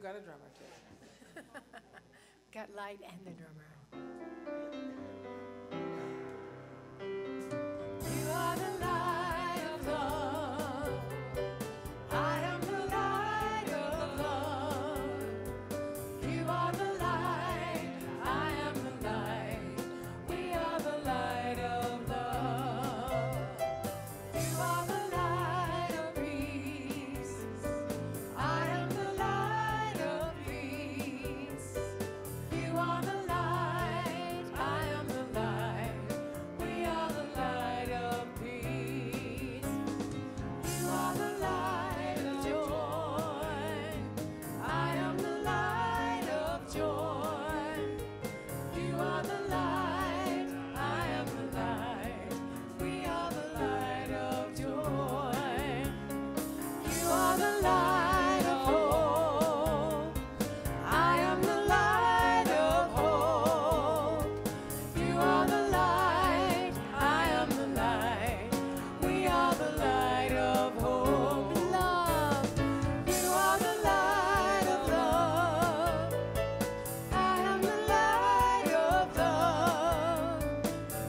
got a drummer too. Got light and the drummer. You are the light of love. I am the light of love. You are the light. I am the light. We are the light of love. You are the light of peace. I am the light of peace. You are the light. I am the light. We are the light of peace. You are the light of joy. I am the light of joy. You are the light. I am the light. We are the light of joy. You are the light of hope. I am the light of hope. You are the light. I am the light. We are the light of hope. Love. You are the light of love. I am the light of love.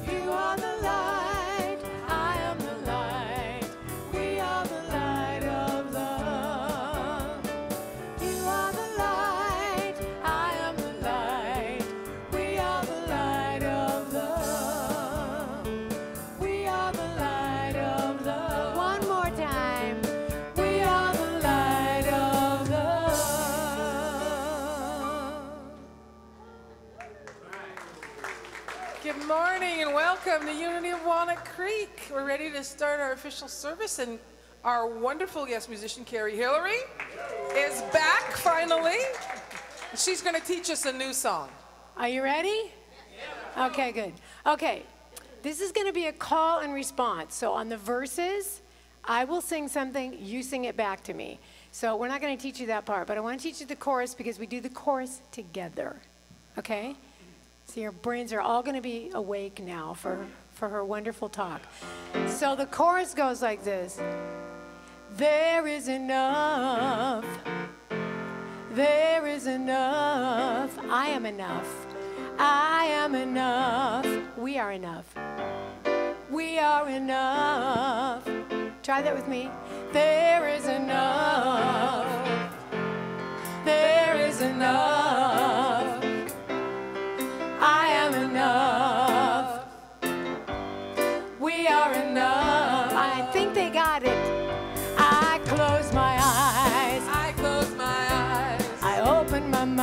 You are the light. I am the light. We are the light of love. You are the light. I am the light. We are the light of love. We are the light of love. One more time. We are the light of love. Good morning and welcome to Unity of Walnut Creek. We're ready to start our official service, and our wonderful guest musician, Carrie Hillary, is back finally. She's going to teach us a new song. Are you ready? Okay, good. Okay, this is going to be a call and response. So on the verses, I will sing something, you sing it back to me. So we're not going to teach you that part, but I want to teach you the chorus because we do the chorus together. Okay? So your brains are all going to be awake now for her wonderful talk. So the chorus goes like this. There is enough. There is enough. I am enough. I am enough. We are enough. We are enough. Try that with me. There is enough. There is enough. I am enough. We are enough. I think they got it. I close my eyes. I close my eyes. I open my mind.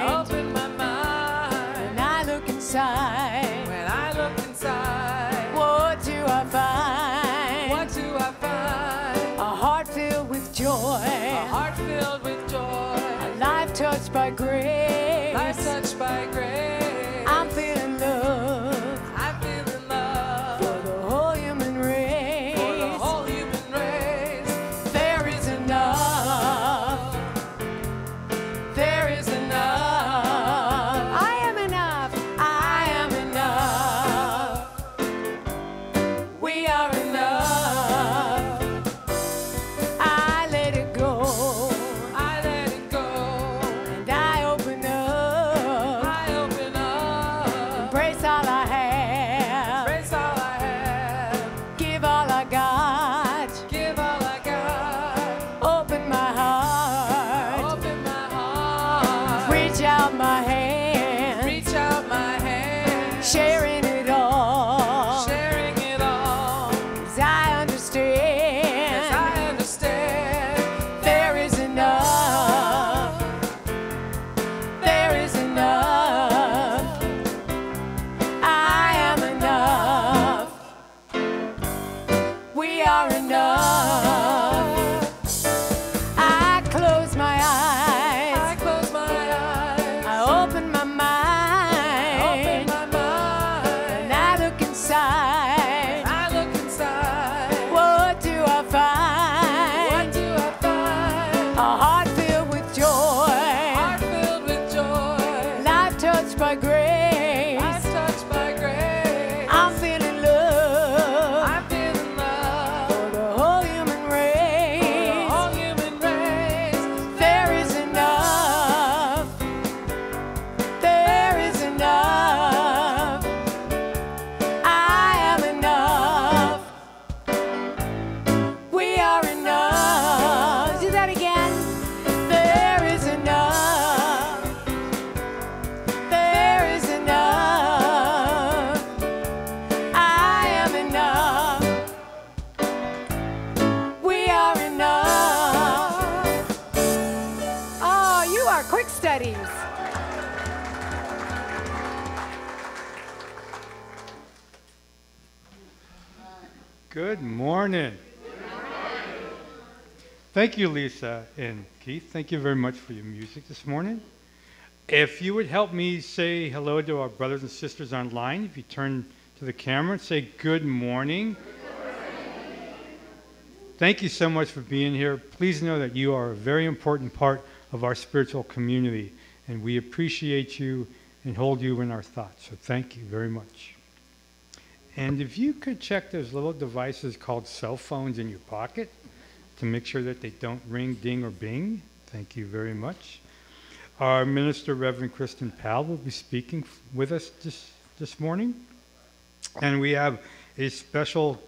I open my mind. And I look inside. When I look inside, What do I find? what do I find? A heart filled with joy. A heart filled with joy. A life touched by grace. Life touched by grace. I'm feeling love I'm feeling love for the whole human race. for the whole human race. There is enough. There is enough. I am enough. I am enough. We are enough. I let it go. I let it go. And I open up. I open up. Embrace all I have. Embrace all I have. Give all I got. Give all I got. Open my heart. Open my heart. Reach out my hand. Reach out my hand. Sharing it all. Sharing it all. 'Cause I understand. 'Cause I understand. There is enough. There is enough. I am enough. We are enough. I close my eyes. I close my eyes. I open my mind. Open my mind. Good morning. Thank you, Lisa and Keith. Thank you very much for your music this morning. If you would help me say hello to our brothers and sisters online, if you turn to the camera and say good morning. Thank you so much for being here. Please know that you are a very important part of our spiritual community, and we appreciate you and hold you in our thoughts. So thank you very much. And if you could check those little devices called cell phones in your pocket to make sure that they don't ring, ding, or bing, thank you very much. Our minister, Reverend Kristen Powell, will be speaking with us this morning. And we have a special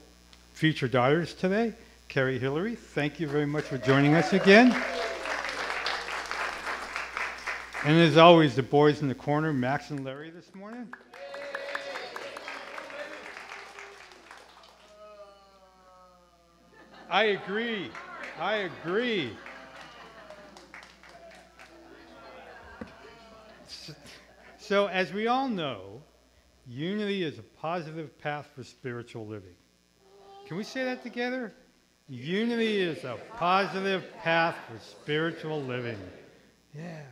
featured daughters today, Carrie Hillary. Thank you very much for joining us again. And as always, the boys in the corner, Max and Larry this morning. I agree. I agree. So, as we all know, unity is a positive path for spiritual living. Can we say that together? Unity is a positive path for spiritual living. Yeah.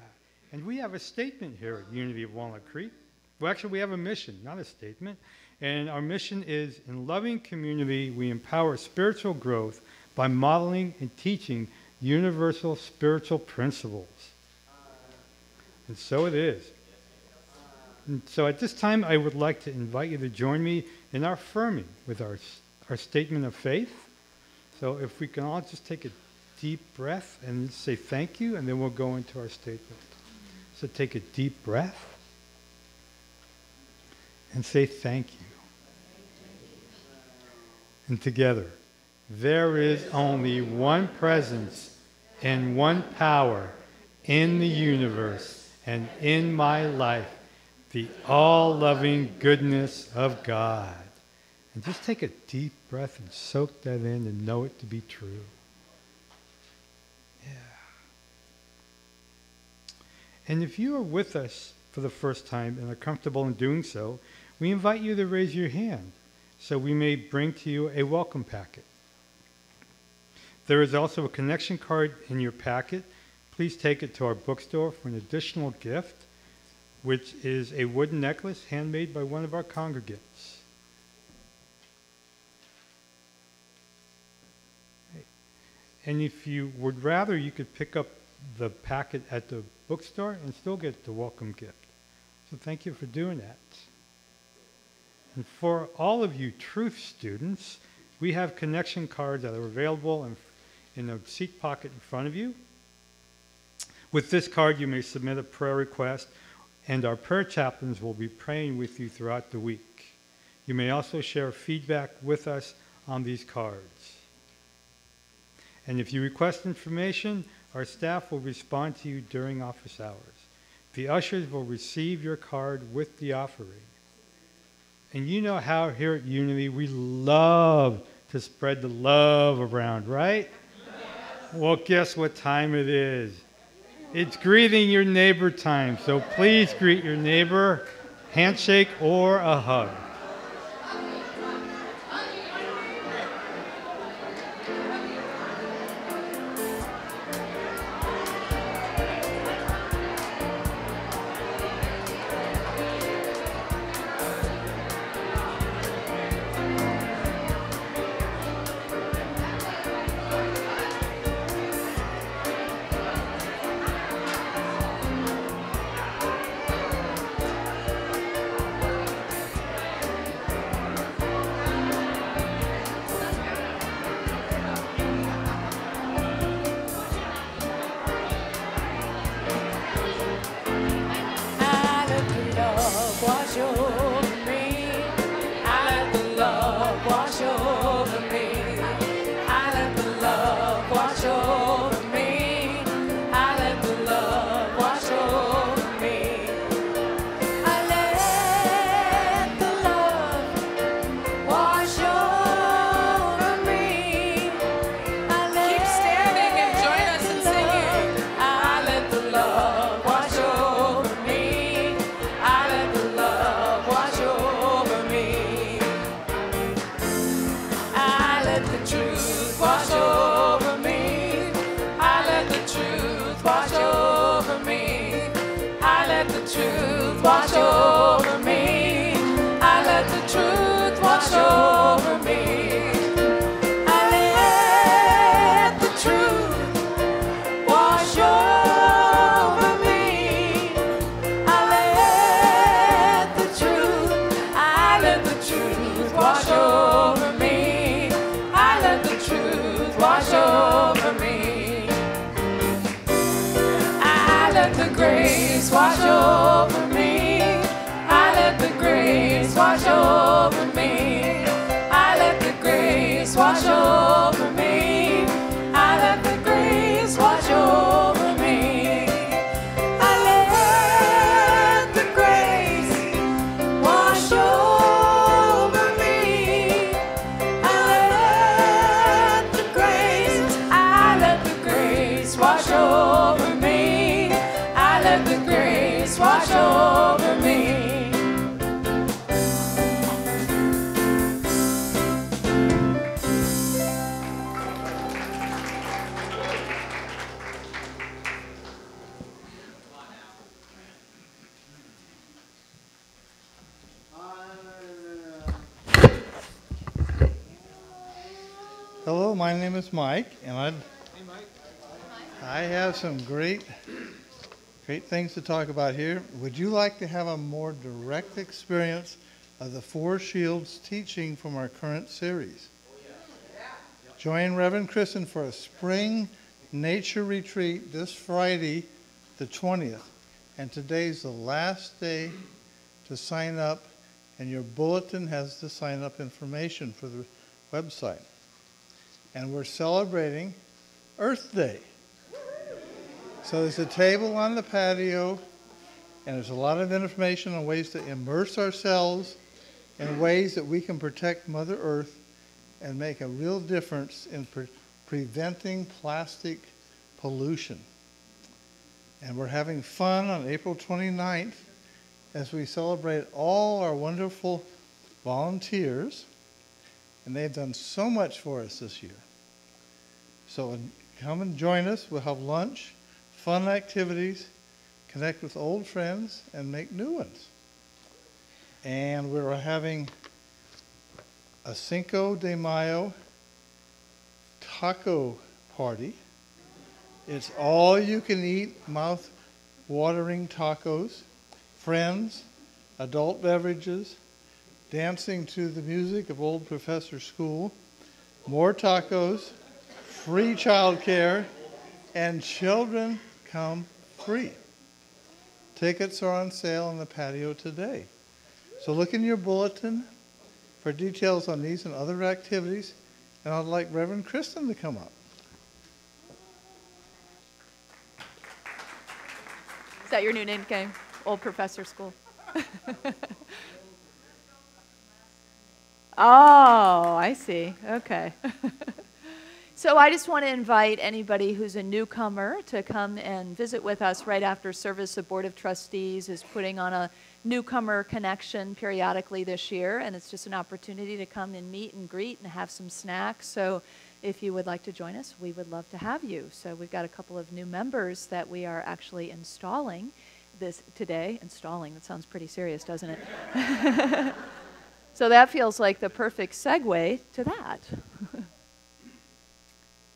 And we have a statement here at Unity of Walnut Creek. Well, actually, we have a mission, not a statement. And our mission is, in loving community, we empower spiritual growth by modeling and teaching universal spiritual principles. And so it is. And so at this time, I would like to invite you to join me in our affirming with our statement of faith. So if we can all just take a deep breath and say thank you, and then we'll go into our statement. So take a deep breath and say thank you. And together, there is only one presence and one power in the universe and in my life, the all-loving goodness of God. And just take a deep breath and soak that in and know it to be true. Yeah. And if you are with us for the first time and are comfortable in doing so, we invite you to raise your hand so we may bring to you a welcome packet. There is also a connection card in your packet. Please take it to our bookstore for an additional gift, which is a wooden necklace handmade by one of our congregants. And if you would rather, you could pick up the packet at the bookstore and still get the welcome gift. So thank you for doing that. And for all of you truth students, we have connection cards that are available in the seat pocket in front of you. With this card, you may submit a prayer request, and our prayer chaplains will be praying with you throughout the week. You may also share feedback with us on these cards. And if you request information, our staff will respond to you during office hours. The ushers will receive your card with the offering. And you know how here at Unity we love to spread the love around, right? Well, guess what time it is? It's greeting your neighbor time. So please greet your neighbor, handshake or a hug. grace wash over me. I let the grace wash over me. I let the grace wash over me. I let the grace wash over me. I let the grace wash over me. I let the grace wash over me. I let the grace wash over me. Hello, my name is Mike, and I have some great things to talk about here. Would you like to have a more direct experience of the Four Shields teaching from our current series? Join Reverend Kristen for a spring nature retreat this Friday, the 20th. And today's the last day to sign up, and your bulletin has the sign-up information for the website. And we're celebrating Earth Day. So there's a table on the patio, and there's a lot of information on ways to immerse ourselves in ways that we can protect Mother Earth and make a real difference in preventing plastic pollution. And we're having fun on April 29th as we celebrate all our wonderful volunteers. And they've done so much for us this year. So come and join us. We'll have lunch, fun activities, connect with old friends, and make new ones. And we're having a Cinco de Mayo taco party. It's all you can eat, mouth-watering tacos, friends, adult beverages, dancing to the music of Old Professor School, more tacos, free childcare, and children come free. Tickets are on sale on the patio today. So look in your bulletin for details on these and other activities, and I'd like Reverend Kristen to come up. Is that your new name, gang? Old Professor School. Oh, I see. Okay. So I just want to invite anybody who's a newcomer to come and visit with us right after service. The Board of Trustees is putting on a newcomer connection periodically this year, and it's just an opportunity to come and meet and greet and have some snacks. So if you would like to join us, we would love to have you. So we've got a couple of new members that we are actually installing this today. Installing, that sounds pretty serious, doesn't it? So that feels like the perfect segue to that.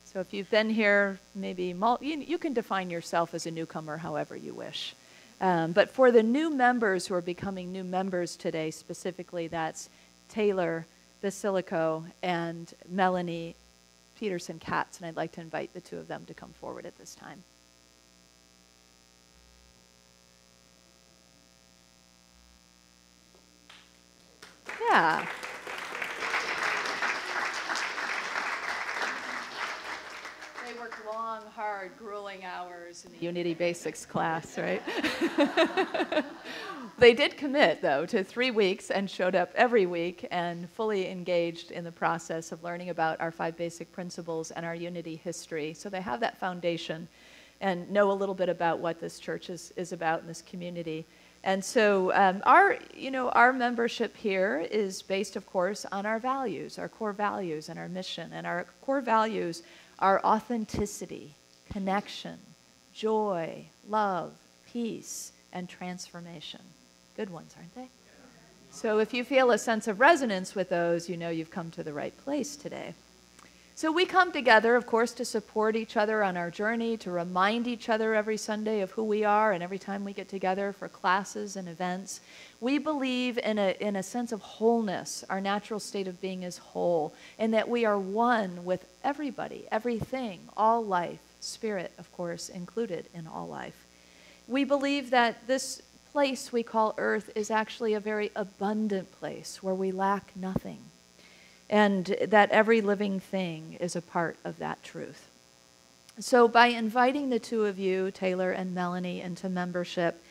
So if you've been here, maybe you can define yourself as a newcomer however you wish. But for the new members who are becoming new members today, specifically, that's Taylor Basilico and Melanie Peterson-Katz, and I'd like to invite the two of them to come forward at this time. Yeah. They worked long, hard, grueling hours in the Unity Basics class, right? They did commit, though, to 3 weeks and showed up every week and fully engaged in the process of learning about our 5 basic principles and our Unity history. So they have that foundation and know a little bit about what this church is about in this community. And so our membership here is based, of course, on our values, our core values and our mission. And our core values are authenticity, connection, joy, love, peace, and transformation. Good ones, aren't they? So if you feel a sense of resonance with those, you know you've come to the right place today. So we come together, of course, to support each other on our journey, to remind each other every Sunday of who we are, and every time we get together for classes and events. We believe in a sense of wholeness. Our natural state of being is whole, and that we are one with everybody, everything, all life, spirit, of course, included in all life. We believe that this place we call Earth is actually a very abundant place where we lack nothing, and that every living thing is a part of that truth. So by inviting the two of you, Taylor and Melanie, into membership,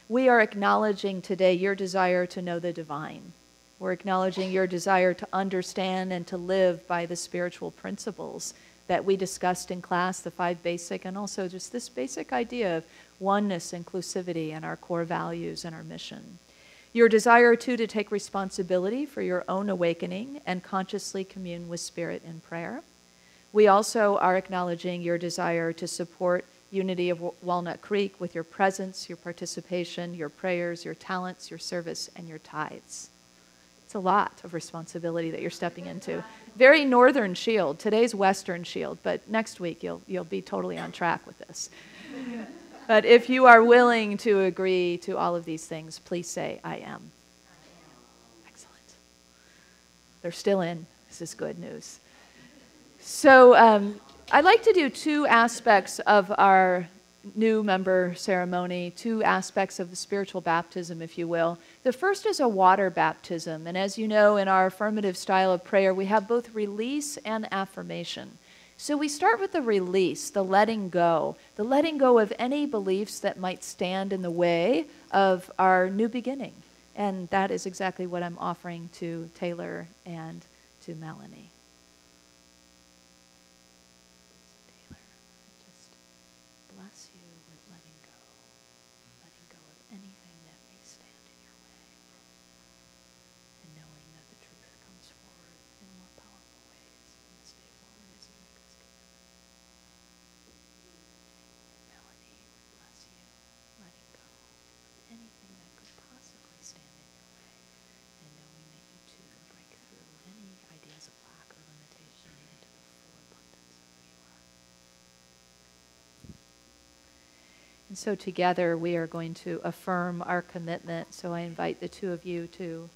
we are acknowledging today your desire to know the divine. We're acknowledging your desire to understand and to live by the spiritual principles that we discussed in class, the 5 basic, and also just this basic idea of oneness, inclusivity, and our core values and our mission. Your desire, too, to take responsibility for your own awakening and consciously commune with Spirit in prayer. We also are acknowledging your desire to support Unity of Walnut Creek with your presence, your participation, your prayers, your talents, your service, and your tithes. It's a lot of responsibility that you're stepping into. Very Northern Shield. Today's Western Shield, but next week you'll be totally on track with this. But if you are willing to agree to all of these things, please say, I am. Excellent. They're still in. This is good news. So I'd like to do 2 aspects of our new member ceremony, 2 aspects of the spiritual baptism, if you will. The first is a water baptism. And as you know, in our affirmative style of prayer, we have both release and affirmation. So we start with the release, the letting go of any beliefs that might stand in the way of our new beginning. And that is exactly what I'm offering to Taylor and to Melanie. Taylor, I just bless you with letting go of anything that may stand in your way, and knowing that the truth comes forward in more powerful ways in this day forward as you make this commitment. Melanie would bless you, letting go of anything that could possibly stand in your way, and knowing that you too can break through any ideas of lack or limitation into the full abundance of who you are. And so together we are going to affirm our commitment. So I invite the two of you to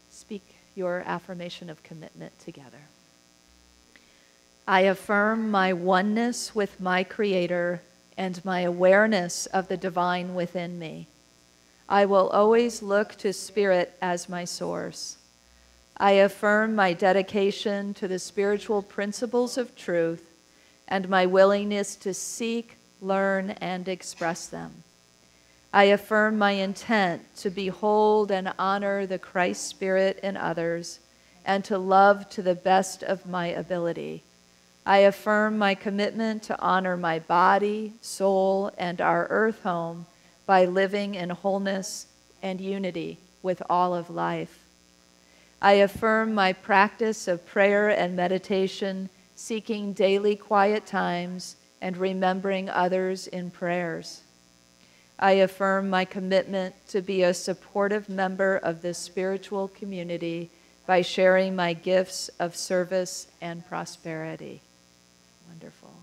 speak your affirmation of commitment together. I affirm my oneness with my Creator and my awareness of the divine within me. I will always look to Spirit as my source. I affirm my dedication to the spiritual principles of truth and my willingness to seek, learn, and express them. I affirm my intent to behold and honor the Christ Spirit in others and to love to the best of my ability. I affirm my commitment to honor my body, soul, and our earth home by living in wholeness and unity with all of life. I affirm my practice of prayer and meditation, seeking daily quiet times and remembering others in prayers. I affirm my commitment to be a supportive member of this spiritual community by sharing my gifts of service and prosperity. Wonderful.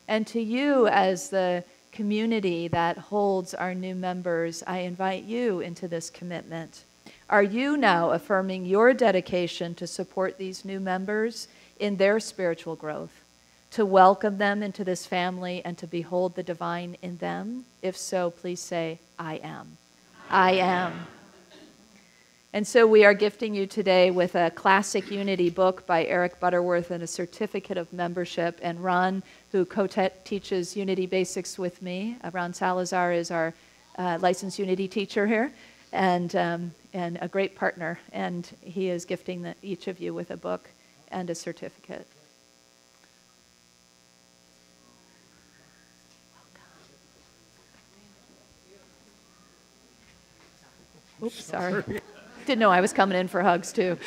And to you, as the community that holds our new members, I invite you into this commitment. Are you now affirming your dedication to support these new members in their spiritual growth, to welcome them into this family and to behold the divine in them? If so, please say, I am. I am. And so we are gifting you today with a classic Unity book by Eric Butterworth and a certificate of membership. And Ron, who co-teaches Unity Basics with me, Ron Salazar is our licensed Unity teacher here, and a great partner. And he is gifting each of you with a book and a certificate. Oops, sorry. Didn't know I was coming in for hugs, too.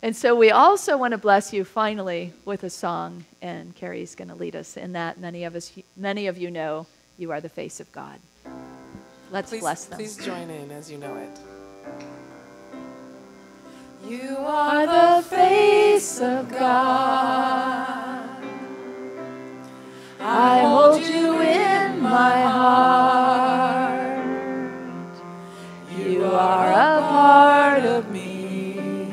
And so we also want to bless you finally with a song, and Carrie's going to lead us in that. Many of you know you are the face of God. Let's bless them. Please join in as you know it. You are the face of God. I hold you in my heart. You are a part of me.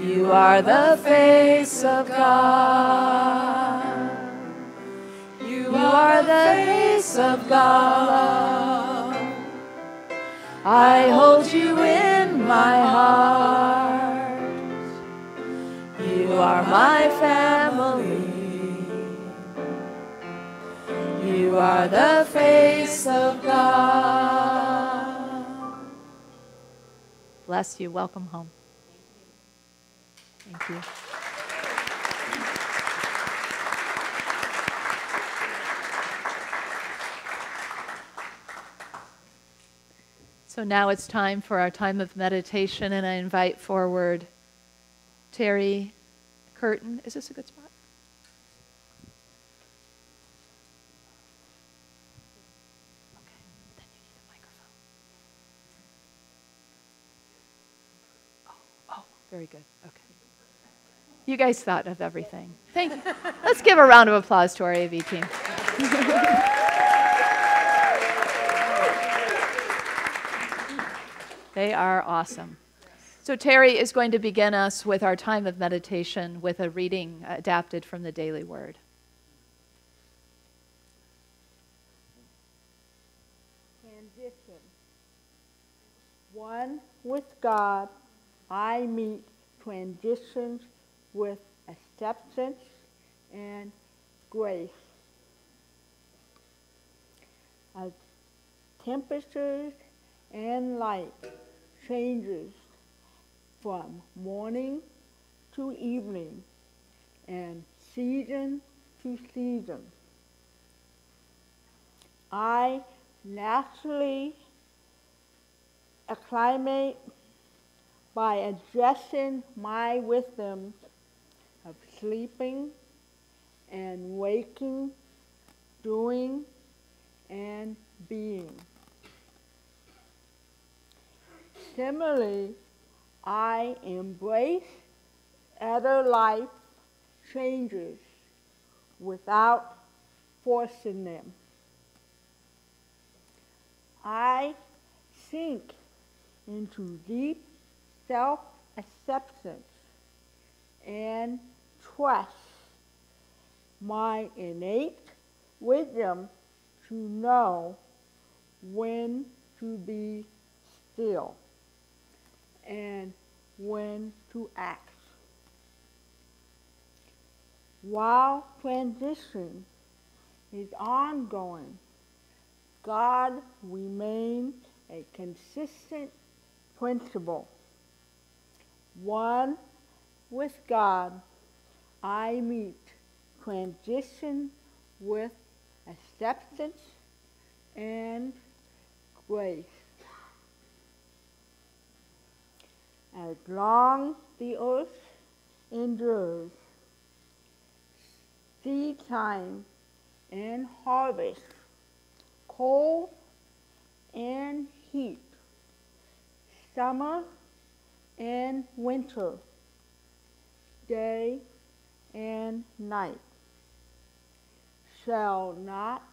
You are the face of God. are the face of God. I hold you in my heart. You are my family. You are the face of God. Bless you. Welcome home. Thank you. So now it's time for our time of meditation, and I invite forward Terry Curtin. Is this a good spot? Okay, then you need a microphone. Oh, very good. Okay. You guys thought of everything. Thank you. Let's give a round of applause to our AV team. They are awesome. So Terry is going to begin us with our time of meditation with a reading adapted from the Daily Word. Transition. One with God, I meet transitions with acceptance and grace. As temperatures and light changes from morning to evening and season to season, I naturally acclimate by adjusting my rhythms of sleeping and waking, doing and being. Similarly, I embrace other life changes without forcing them. I sink into deep self-acceptance and trust my innate wisdom to know when to be still and when to act. While transition is ongoing, God remains a consistent principle. One with God, I meet transition with acceptance and grace. As long the earth endures, seed time and harvest, cold and heat, summer and winter, day and night, shall not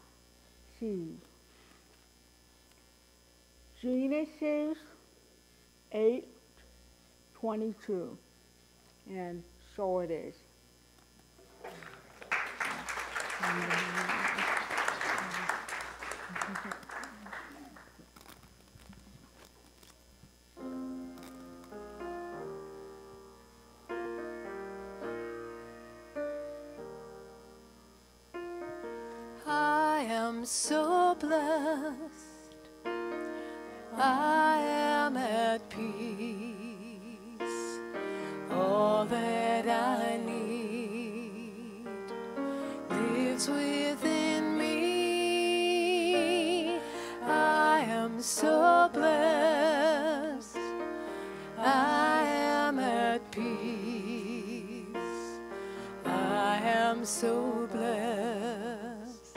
cease. Genesis 8:22, and so it is. I am so blessed, I am at peace. All that I need lives within me. I am so blessed, I am at peace. I am so blessed,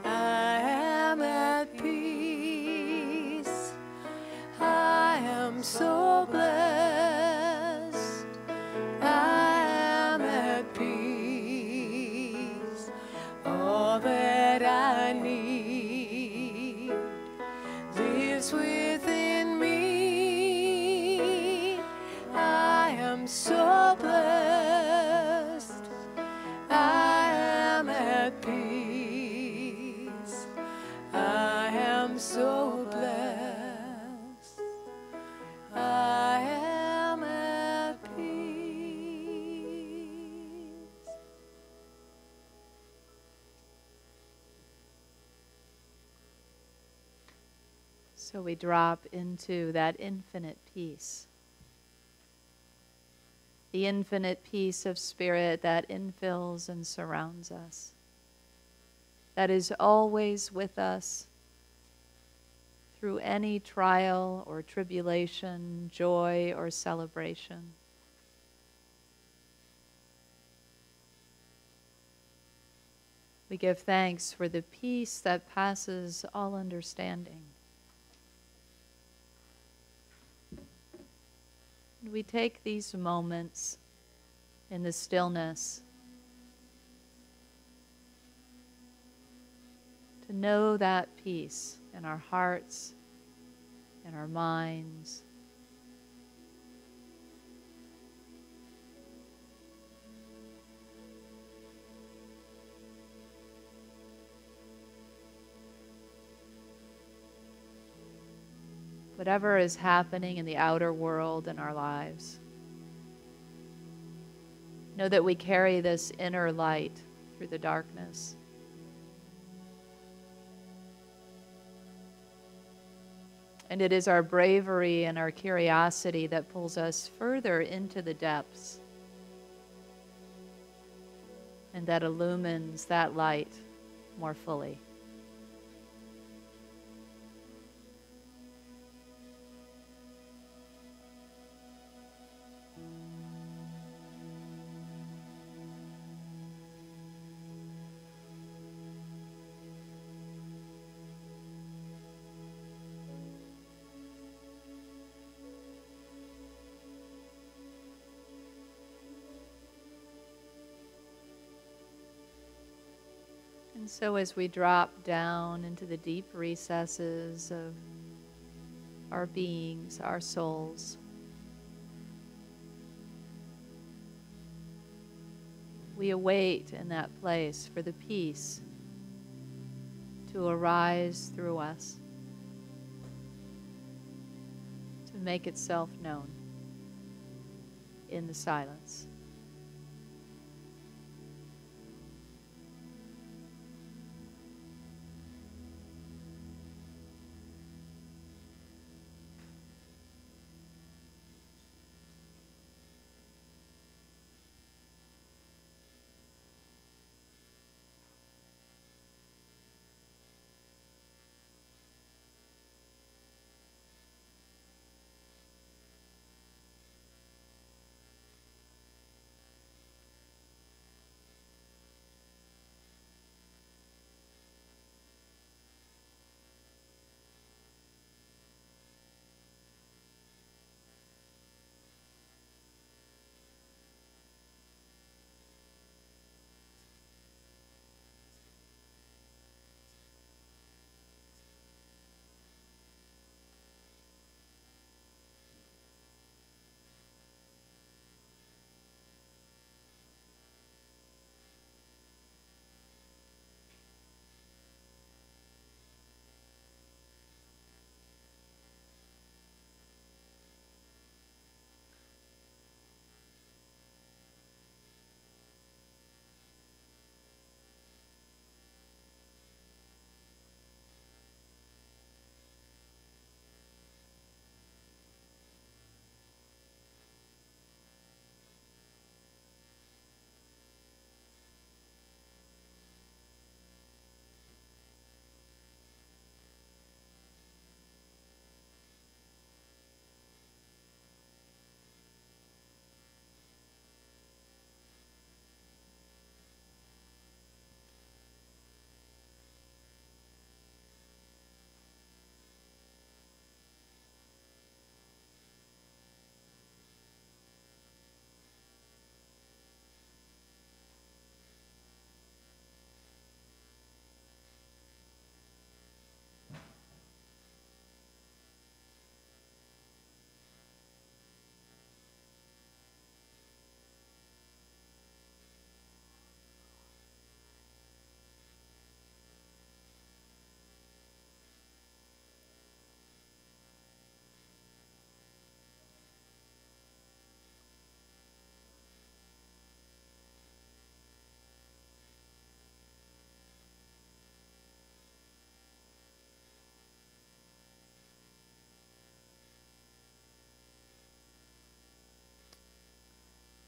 I am at peace. I am so blessed, I am at peace. All that I need lives within me. I am so blessed, I am at peace. rest. I am at peace. So we drop into that infinite peace. The infinite peace of spirit that infills and surrounds us, that is always with us through any trial or tribulation, joy or celebration. We give thanks for the peace that passes all understanding. And we take these moments in the stillness to know that peace in our hearts, in our minds. Whatever is happening in the outer world in our lives, know that we carry this inner light through the darkness. And it is our bravery and our curiosity that pulls us further into the depths and that illumines that light more fully. And so as we drop down into the deep recesses of our beings, our souls, we await in that place for the peace to arise through us, to make itself known in the silence.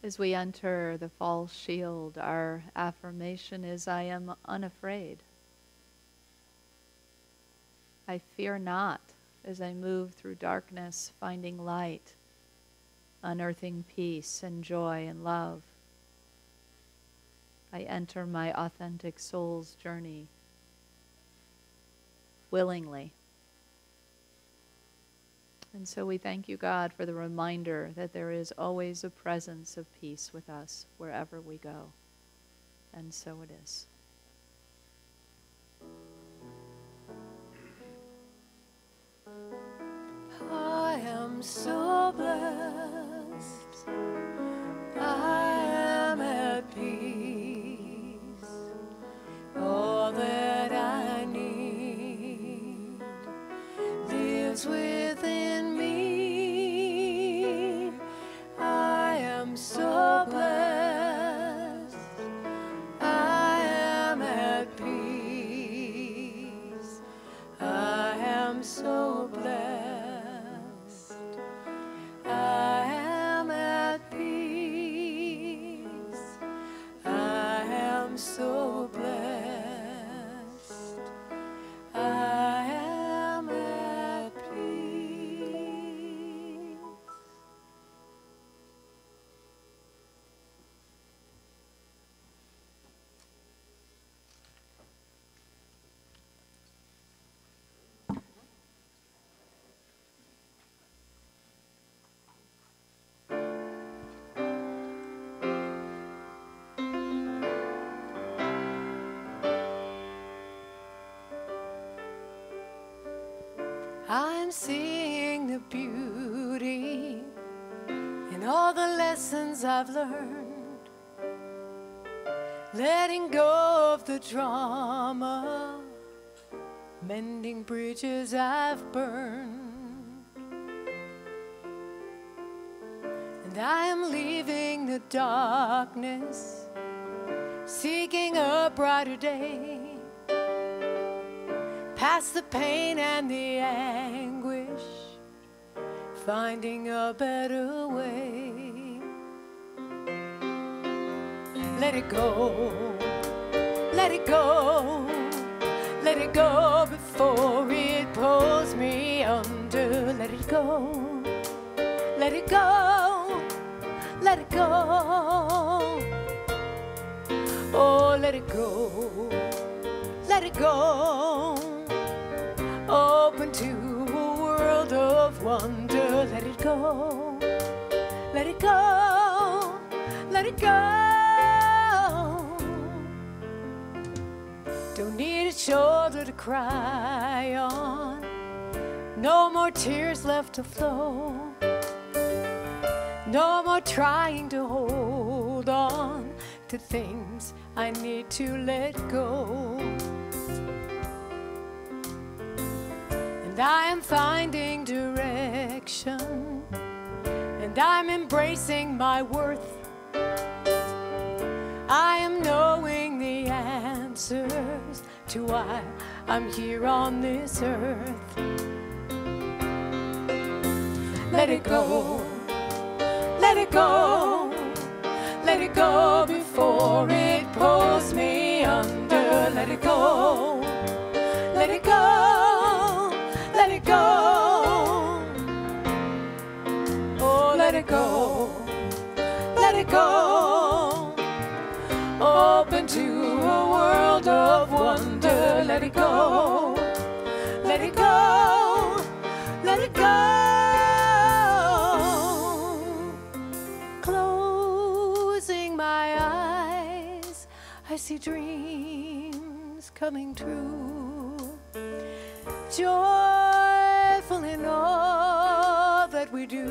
As we enter the fall shield, our affirmation is, I am unafraid. I fear not as I move through darkness, finding light, unearthing peace and joy and love. I enter my authentic soul's journey willingly. And so we thank you, God, for the reminder that there is always a presence of peace with us wherever we go. And so it is. I am so blessed. I am at peace. All that I need lives within me. I am so blessed. I am at peace. I am so blessed. I am at peace. I am so blessed. I am at peace. I'm seeing the beauty in all the lessons I've learned, letting go of the drama, mending bridges I've burned. And I am leaving the darkness, seeking a brighter day, past the pain and the anguish, finding a better way. Let it go, let it go, let it go before it pulls me under. Let it go, let it go, let it go. Oh, let it go, let it go. Open to a world of wonder. Let it go, let it go, let it go. Don't need a shoulder to cry on, no more tears left to flow, no more trying to hold on to things I need to let go. And I am finding direction, and I'm embracing my worth. I am knowing the answers to why I'm here on this earth. Let it go, let it go, let it go before it pulls me under. Let it go, let it go, let it go. Oh, let it go, let it go. Open to a world of wonder. Let it go, let it go, let it go. Closing my eyes, I see dreams coming true, joyful in all that we do.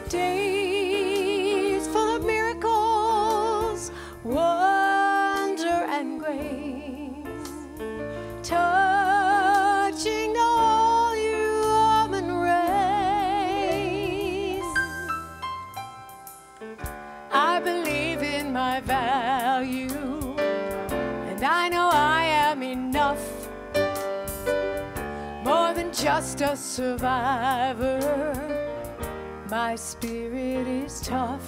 Days full of miracles, wonder and grace, touching the whole human race. I believe in my value, and I know I am enough, more than just a survivor. My spirit is tough.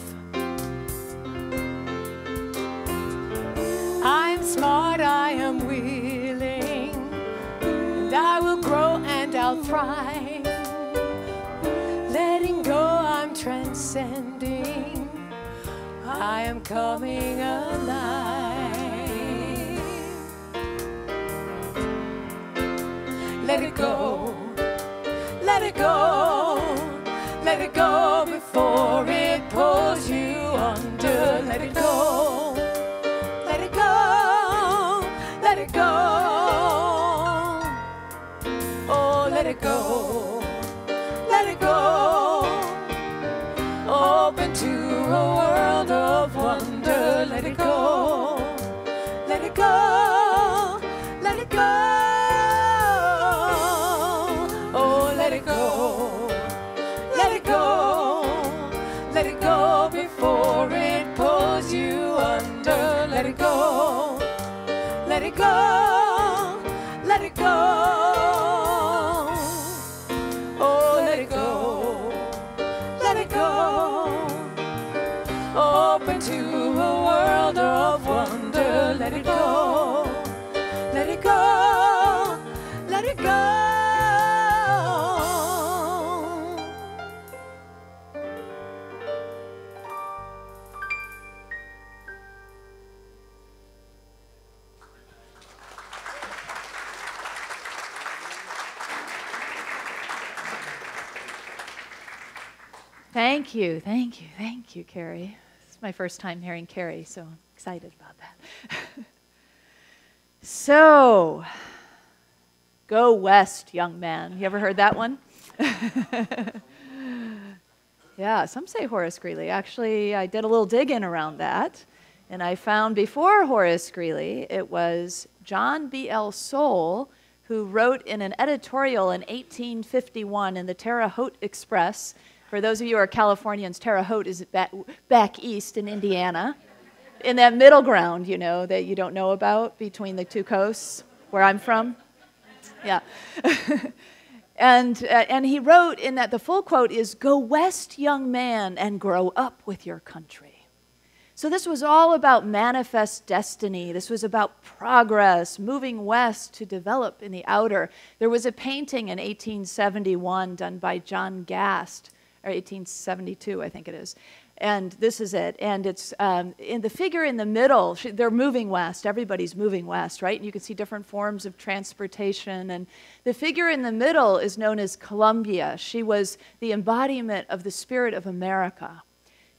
I'm smart, I am willing, and I will grow and I'll thrive. Letting go, I'm transcending. I am coming alive. Let it go, let it go, let it go before it pulls you under. Let it go, let it go, let it go. Oh, let it go, let it go. Open to a world of wonder. Let it go, let it go, let it go. Oh, let it go, let it go, let it go before it pulls you under. Let it go, let it go, let it go. Oh, let it go, let it go. Open to a world of wonder. Let it go, let it go, let it go. Thank you, thank you, thank you, Carrie. This is my first time hearing Carrie, so I'm excited about that. So, go west, young man. You ever heard that one? Yeah, some say Horace Greeley. Actually, I did a little digging around that, and I found before Horace Greeley, it was John B.L. Soule, who wrote in an editorial in 1851 in the Terre Haute Express. For those of you who are Californians, Terre Haute is back east in Indiana, in that middle ground, you know, that you don't know about between the two coasts, where I'm from. Yeah. And he wrote in that, the full quote is, "Go west, young man, and grow up with your country." So this was all about manifest destiny. This was about progress, moving west to develop in the outer. There was a painting in 1871 done by John Gast, or 1872, I think it is. And this is it. And it's in the figure in the middle, they're moving west. Everybody's moving west, right? And you can see different forms of transportation. And the figure in the middle is known as Columbia. She was the embodiment of the spirit of America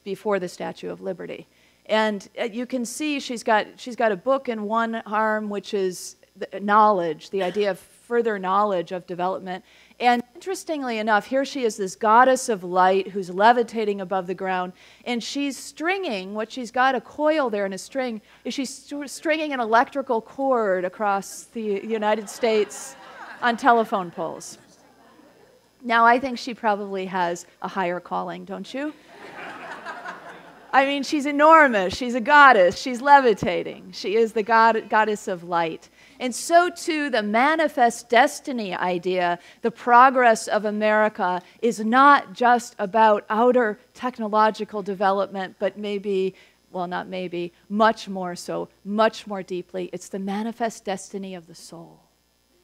before the Statue of Liberty. And you can see she's got a book in one arm, which is knowledge, the idea of further knowledge of development. And interestingly enough, here she is, this goddess of light who's levitating above the ground, and she's stringing, what she's got, a coil there in a string, is she's stringing an electrical cord across the United States on telephone poles. Now, I think she probably has a higher calling, don't you? I mean, she's enormous, she's a goddess, she's levitating. She is the goddess of light. And so too, the manifest destiny idea, the progress of America, is not just about outer technological development, but maybe, well, not maybe, much more so, much more deeply. It's the manifest destiny of the soul.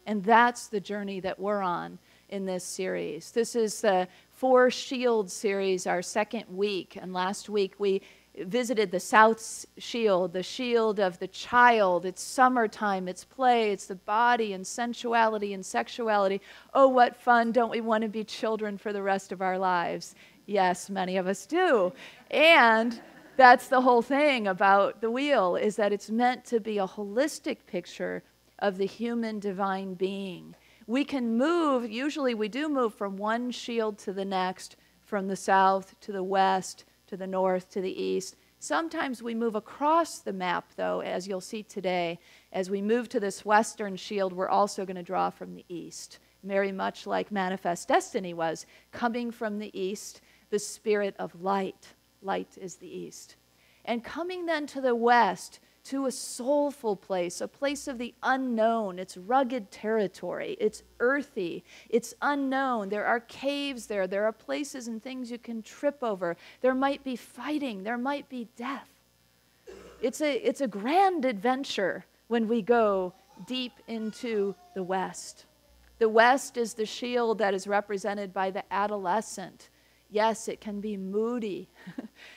And that's the journey that we're on in this series. This is the Four Shields series, our second week. And last week we visited the South Shield, the shield of the child. It's summertime, it's play, it's the body and sensuality and sexuality. Oh, what fun. Don't we want to be children for the rest of our lives? Yes, many of us do. And that's the whole thing about the wheel, is that it's meant to be a holistic picture of the human divine being. We can move, usually we do move from one shield to the next, from the south to the west, to the north to the east. Sometimes we move across the map, though, as you'll see today. As we move to this western shield, we're also going to draw from the east, very much like Manifest Destiny was, coming from the east, the spirit of light. Light is the east. And coming then to the west, to a soulful place, a place of the unknown. It's rugged territory. It's earthy. It's unknown. There are caves there. There are places and things you can trip over. There might be fighting. There might be death. It's a grand adventure when we go deep into the West. The West is the shield that is represented by the adolescent. Yes, it can be moody.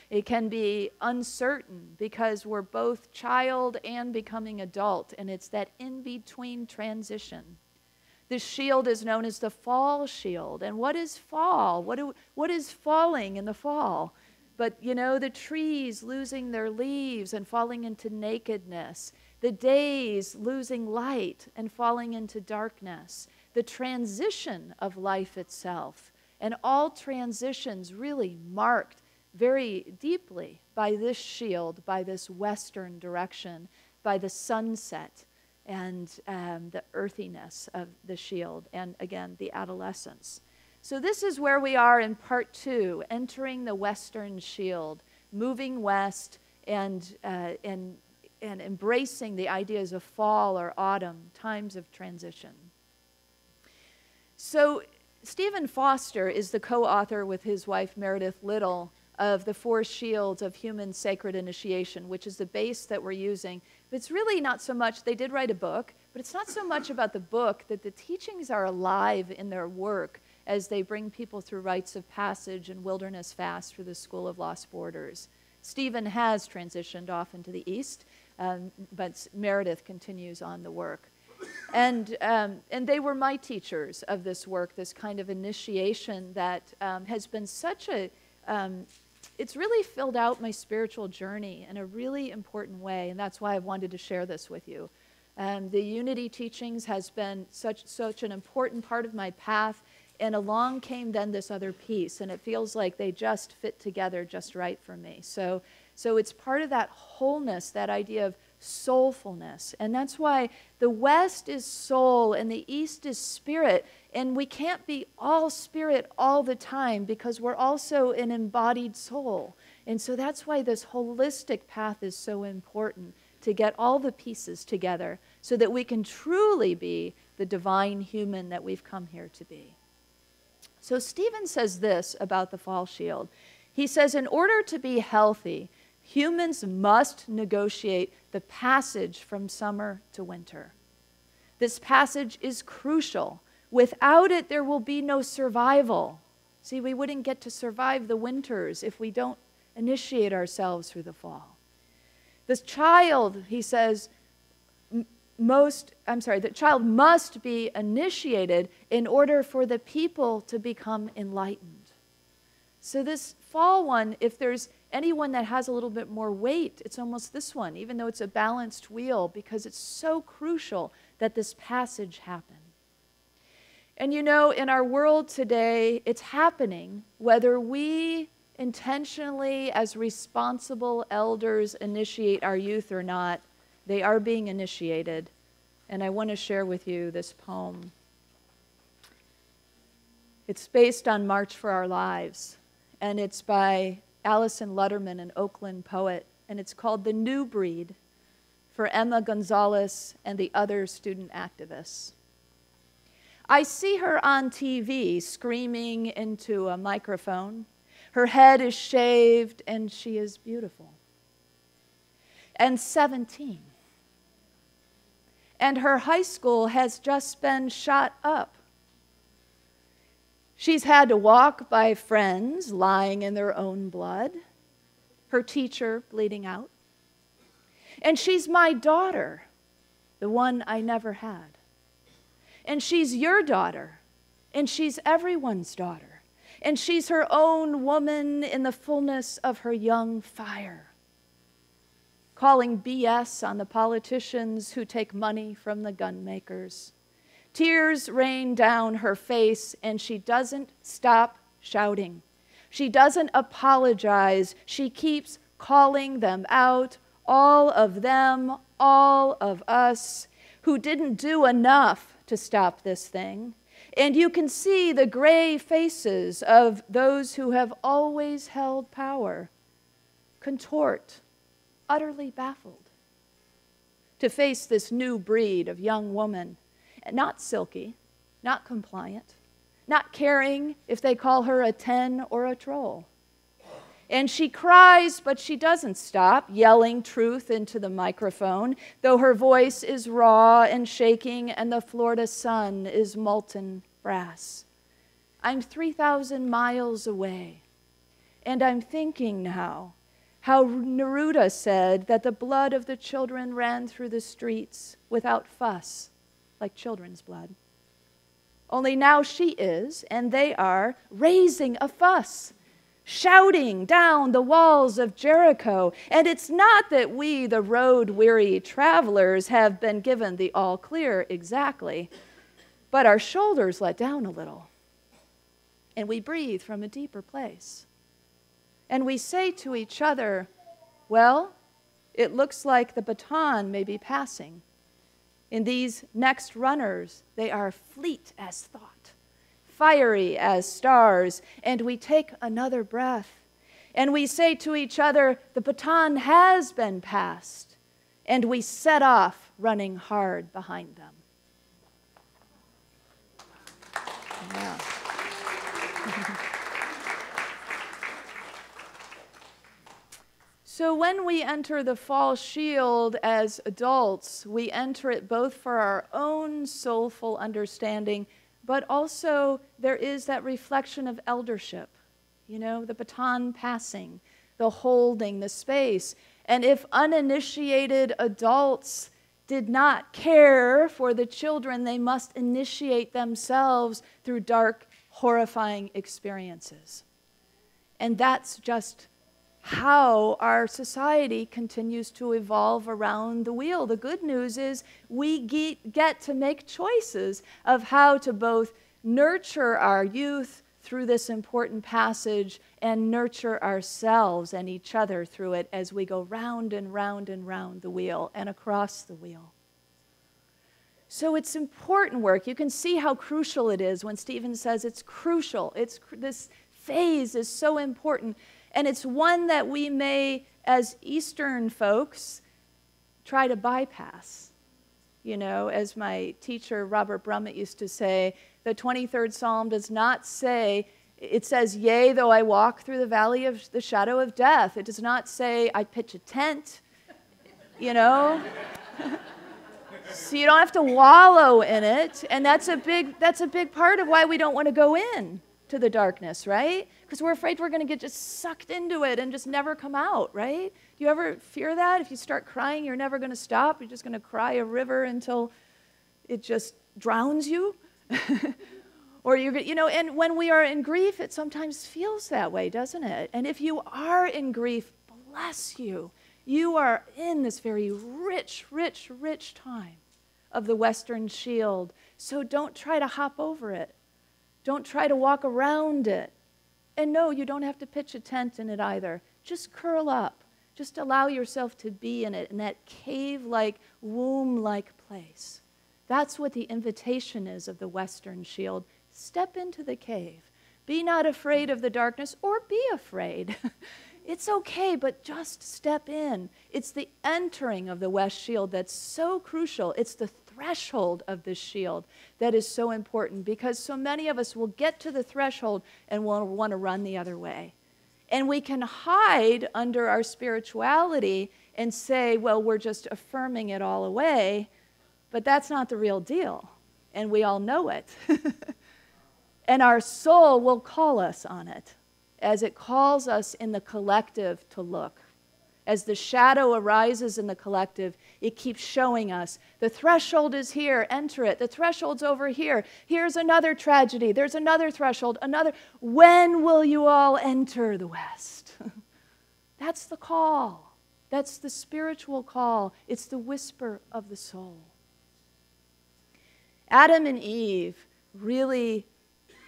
It can be uncertain because we're both child and becoming adult, and it's that in-between transition. This shield is known as the fall shield. And what is fall? What is falling in the fall? But, you know, the trees losing their leaves and falling into nakedness, the days losing light and falling into darkness, the transition of life itself. And all transitions really marked very deeply by this shield, by this western direction, by the sunset and the earthiness of the shield, and again, the adolescence. So this is where we are in part 2, entering the western shield, moving west and embracing the ideas of fall or autumn, times of transition. So Stephen Foster is the co-author with his wife Meredith Little of the 4 Shields of Human Sacred Initiation, which is the base that we're using. But it's really not so much, they did write a book, but it's not so much about the book, that the teachings are alive in their work as they bring people through rites of passage and wilderness fast through the School of Lost Borders. Stephen has transitioned off into the East, but Meredith continues on the work. And they were my teachers of this work, this kind of initiation that has been such a, it's really filled out my spiritual journey in a really important way, and that's why I wanted to share this with you. The Unity teachings has been such an important part of my path, and along came then this other piece, and it feels like they just fit together just right for me. So it's part of that wholeness, that idea of soulfulness. And that's why the West is soul and the East is spirit. And we can't be all spirit all the time because we're also an embodied soul. And so that's why this holistic path is so important, to get all the pieces together so that we can truly be the divine human that we've come here to be. So Stephen says this about the fall shield. He says, in order to be healthy, humans must negotiate the passage from summer to winter. This passage is crucial. Without it, there will be no survival. See, we wouldn't get to survive the winters if we don't initiate ourselves through the fall. The child, he says, the child must be initiated in order for the people to become enlightened. So this fall one, if there's anyone that has a little bit more weight, it's almost this one, even though it's a balanced wheel, because it's so crucial that this passage happen. And you know, in our world today, it's happening whether we intentionally, as responsible elders, initiate our youth or not. They are being initiated. And I want to share with you this poem. It's based on March for Our Lives, and it's by Allison Lutterman, an Oakland poet, and it's called The New Breed, for Emma Gonzalez and the other student activists. I see her on TV screaming into a microphone. Her head is shaved and she is beautiful. And 17. And her high school has just been shot up. She's had to walk by friends lying in their own blood, her teacher bleeding out. And she's my daughter, the one I never had. And she's your daughter, and she's everyone's daughter. And she's her own woman in the fullness of her young fire, calling BS on the politicians who take money from the gun makers. Tears rain down her face, and she doesn't stop shouting. She doesn't apologize. She keeps calling them out, all of them, all of us, who didn't do enough to stop this thing. And you can see the gray faces of those who have always held power contort, utterly baffled. to face this new breed of young woman, not silky, not compliant, not caring if they call her a 10 or a troll. And she cries, but she doesn't stop yelling truth into the microphone, though her voice is raw and shaking and the Florida sun is molten brass. I'm 3,000 miles away, and I'm thinking now how Neruda said that the blood of the children ran through the streets without fuss, like children's blood. Only now she is, and they are, raising a fuss, shouting down the walls of Jericho. And it's not that we, the road-weary travelers, have been given the all clear exactly, but our shoulders let down a little, and we breathe from a deeper place. And we say to each other, well, it looks like the baton may be passing. In these next runners, they are fleet as thought, fiery as stars, and we take another breath, and we say to each other, the baton has been passed, and we set off running hard behind them. Yeah. So when we enter the fall shield as adults, we enter it both for our own soulful understanding, but also there is that reflection of eldership, the baton passing, the holding, the space. And if uninitiated adults did not care for the children, they must initiate themselves through dark, horrifying experiences. And that's just how our society continues to evolve around the wheel. The good news is we get to make choices of how to both nurture our youth through this important passage and nurture ourselves and each other through it as we go round and round and round the wheel and across the wheel. So it's important work. You can see how crucial it is when Stephen says it's crucial. This phase is so important. And it's one that we may, as Eastern folks, try to bypass. As my teacher, Robert Brummett, used to say, the 23rd Psalm does not say, it says, yea, though I walk through the valley of the shadow of death. It does not say, I pitch a tent, So you don't have to wallow in it. And that's a big part of why we don't want to go in to the darkness, right? Because we're afraid we're going to get just sucked into it and just never come out, right? Do you ever fear that? If you start crying, you're never going to stop. You're just going to cry a river until it just drowns you. Or and when we are in grief, it sometimes feels that way, doesn't it? And if you are in grief, bless you. You are in this very rich, rich, rich time of the Western Shield. So don't try to hop over it. Don't try to walk around it. And no, you don't have to pitch a tent in it either. Just curl up. Just allow yourself to be in it, in that cave-like, womb-like place. That's what the invitation is of the Western Shield. Step into the cave. Be not afraid of the darkness, or be afraid. It's okay, but just step in. It's the entering of the West Shield that's so crucial. It's the threshold of this shield that is so important, because so many of us will get to the threshold and will want to run the other way. And we can hide under our spirituality and say, well, we're just affirming it all away, but that's not the real deal. And we all know it. And our soul will call us on it, as it calls us in the collective to look. As the shadow arises in the collective, it keeps showing us, the threshold is here, enter it. The threshold's over here. Here's another tragedy. There's another threshold, another. When will you all enter the West? That's the call. That's the spiritual call. It's the whisper of the soul. Adam and Eve really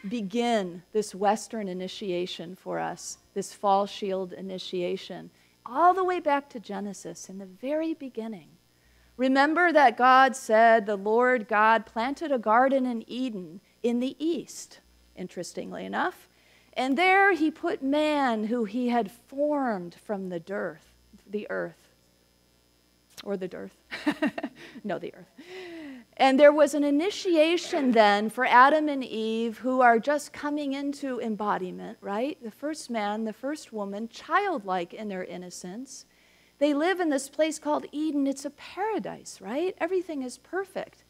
begin this Western initiation for us, this fall shield initiation, all the way back to Genesis in the very beginning. Remember that God said the Lord God planted a garden in Eden in the east, interestingly enough, and there he put man who he had formed from the earth. or the dearth. No, the earth. And there was an initiation then for Adam and Eve, who are just coming into embodiment, right? The first man, the first woman, childlike in their innocence. They live in this place called Eden. It's a paradise, right? Everything is perfect.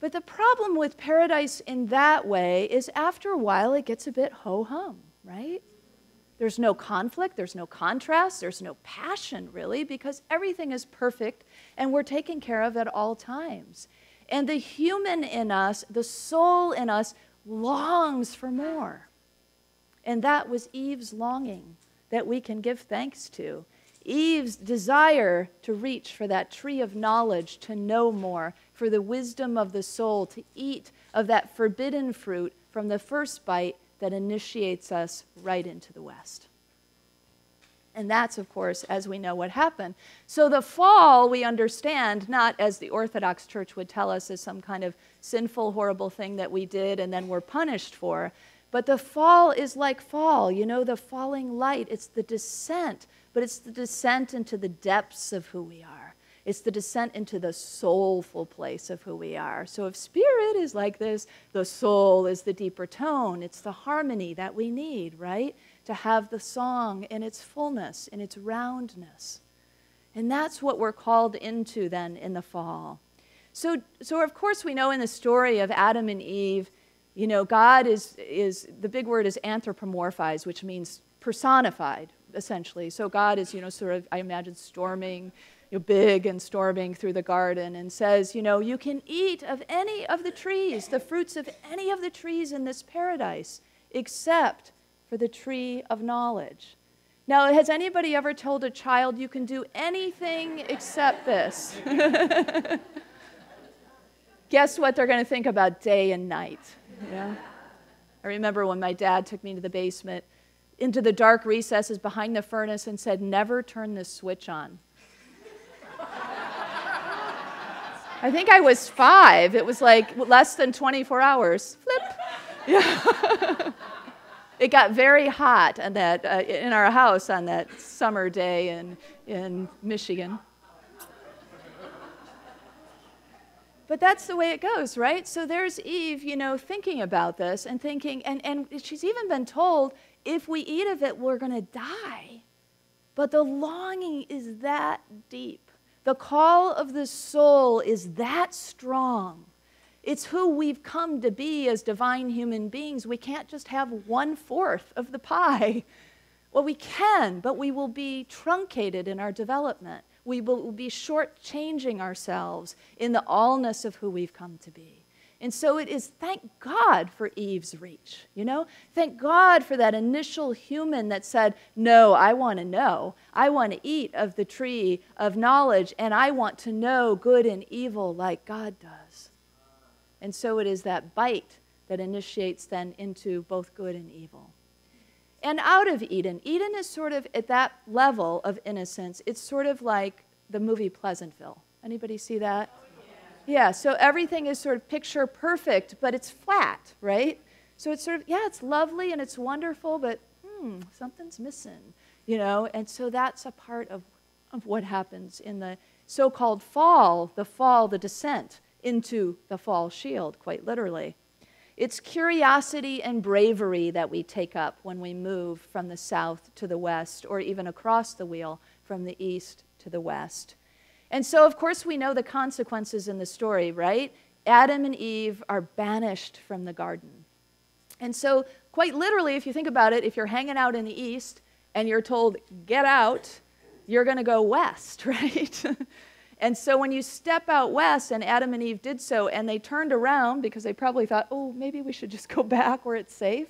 But the problem with paradise in that way is after a while it gets a bit ho-hum, right? There's no conflict, there's no contrast, there's no passion really, because everything is perfect and we're taken care of at all times. And the human in us, the soul in us, longs for more. And that was Eve's longing that we can give thanks to. Eve's desire to reach for that tree of knowledge, to know more, for the wisdom of the soul, to eat of that forbidden fruit from the first bite that initiates us right into the West. And that's, of course, as we know what happened. So the fall, we understand, not as the Orthodox Church would tell us, as some kind of sinful, horrible thing that we did and then were punished for. But the fall is like fall, you know, the falling light. It's the descent, but it's the descent into the depths of who we are. It's the descent into the soulful place of who we are. So if spirit is like this, the soul is the deeper tone. It's the harmony that we need, right? To have the song in its fullness, in its roundness. And that's what we're called into then in the fall. So of course we know in the story of Adam and Eve, you know, God is the big word is anthropomorphized, which means personified, essentially. So God is, you know, sort of, I imagine, storming, you know, big and storming through the garden and says, you know, you can eat of any of the trees, the fruits of any of the trees in this paradise, except for the tree of knowledge. Now, has anybody ever told a child you can do anything except this? Guess what they're going to think about day and night? You know? I remember when my dad took me into the basement, into the dark recesses behind the furnace and said, never turn this switch on. I think I was 5. It was like less than 24 hours. Flip. Yeah. It got very hot on that, in our house on that summer day in Michigan. But that's the way it goes, right? So there's Eve, you know, thinking about this and thinking, and she's even been told, if we eat of it, we're going to die. But the longing is that deep. The call of the soul is that strong. It's who we've come to be as divine human beings. We can't just have 1/4 of the pie. Well, we can, but we will be truncated in our development. We will be shortchanging ourselves in the allness of who we've come to be. And so it is, thank God for Eve's reach, you know? Thank God for that initial human that said, no, I want to know. I want to eat of the tree of knowledge, and I want to know good and evil like God does. And so it is that bite that initiates then into both good and evil. And out of Eden, Eden is sort of at that level of innocence. It's sort of like the movie Pleasantville. Anybody see that? Yeah, so everything is sort of picture perfect, but it's flat, right? So it's sort of, yeah, it's lovely and it's wonderful, but something's missing, you know? And so that's a part of what happens in the so-called fall, the descent into the fall shield, quite literally. It's curiosity and bravery that we take up when we move from the south to the west, or even across the wheel from the east to the west. And so, of course, we know the consequences in the story, right? Adam and Eve are banished from the garden. And so, quite literally, if you think about it, if you're hanging out in the east and you're told, get out, you're going to go west, right? And so when you step out west, and Adam and Eve did so, and they turned around because they probably thought, oh, maybe we should just go back where it's safe.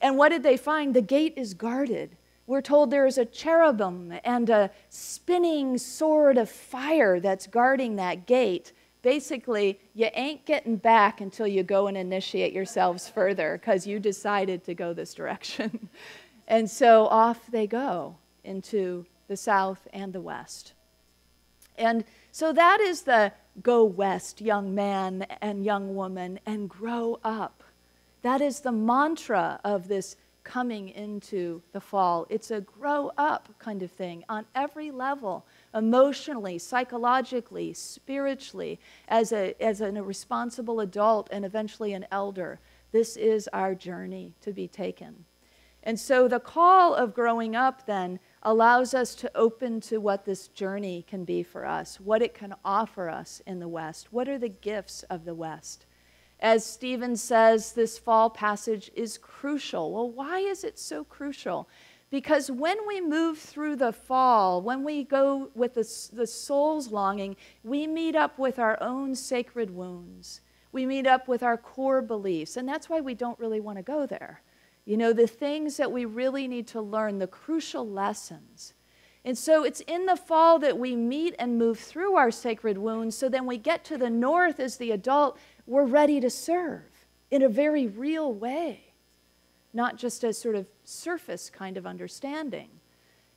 And what did they find? The gate is guarded. We're told there is a cherubim and a spinning sword of fire that's guarding that gate. Basically, you ain't getting back until you go and initiate yourselves further because you decided to go this direction. And so off they go into the south and the west. And so that is the go west, young man and young woman, and grow up. That is the mantra of this coming into the fall. It's a grow up kind of thing on every level, emotionally, psychologically, spiritually, as a responsible adult and eventually an elder. This is our journey to be taken. And so the call of growing up then allows us to open to what this journey can be for us, what it can offer us in the West. What are the gifts of the West? As Stephen says, this fall passage is crucial. Well, why is it so crucial? Because when we move through the fall, when we go with the soul's longing, we meet up with our own sacred wounds. We meet up with our core beliefs, and that's why we don't really want to go there. You know, the things that we really need to learn, the crucial lessons. And so it's in the fall that we meet and move through our sacred wounds, so then we get to the north as the adult, we're ready to serve in a very real way, not just a sort of surface kind of understanding.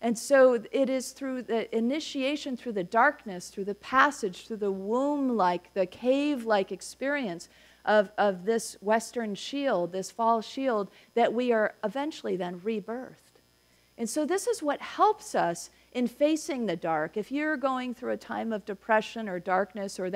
And so it is through the initiation, through the darkness, through the passage, through the womb-like, the cave-like experience of this Western shield, this fall shield, that we are eventually then rebirthed. And so this is what helps us in facing the dark. If you're going through a time of depression or darkness, or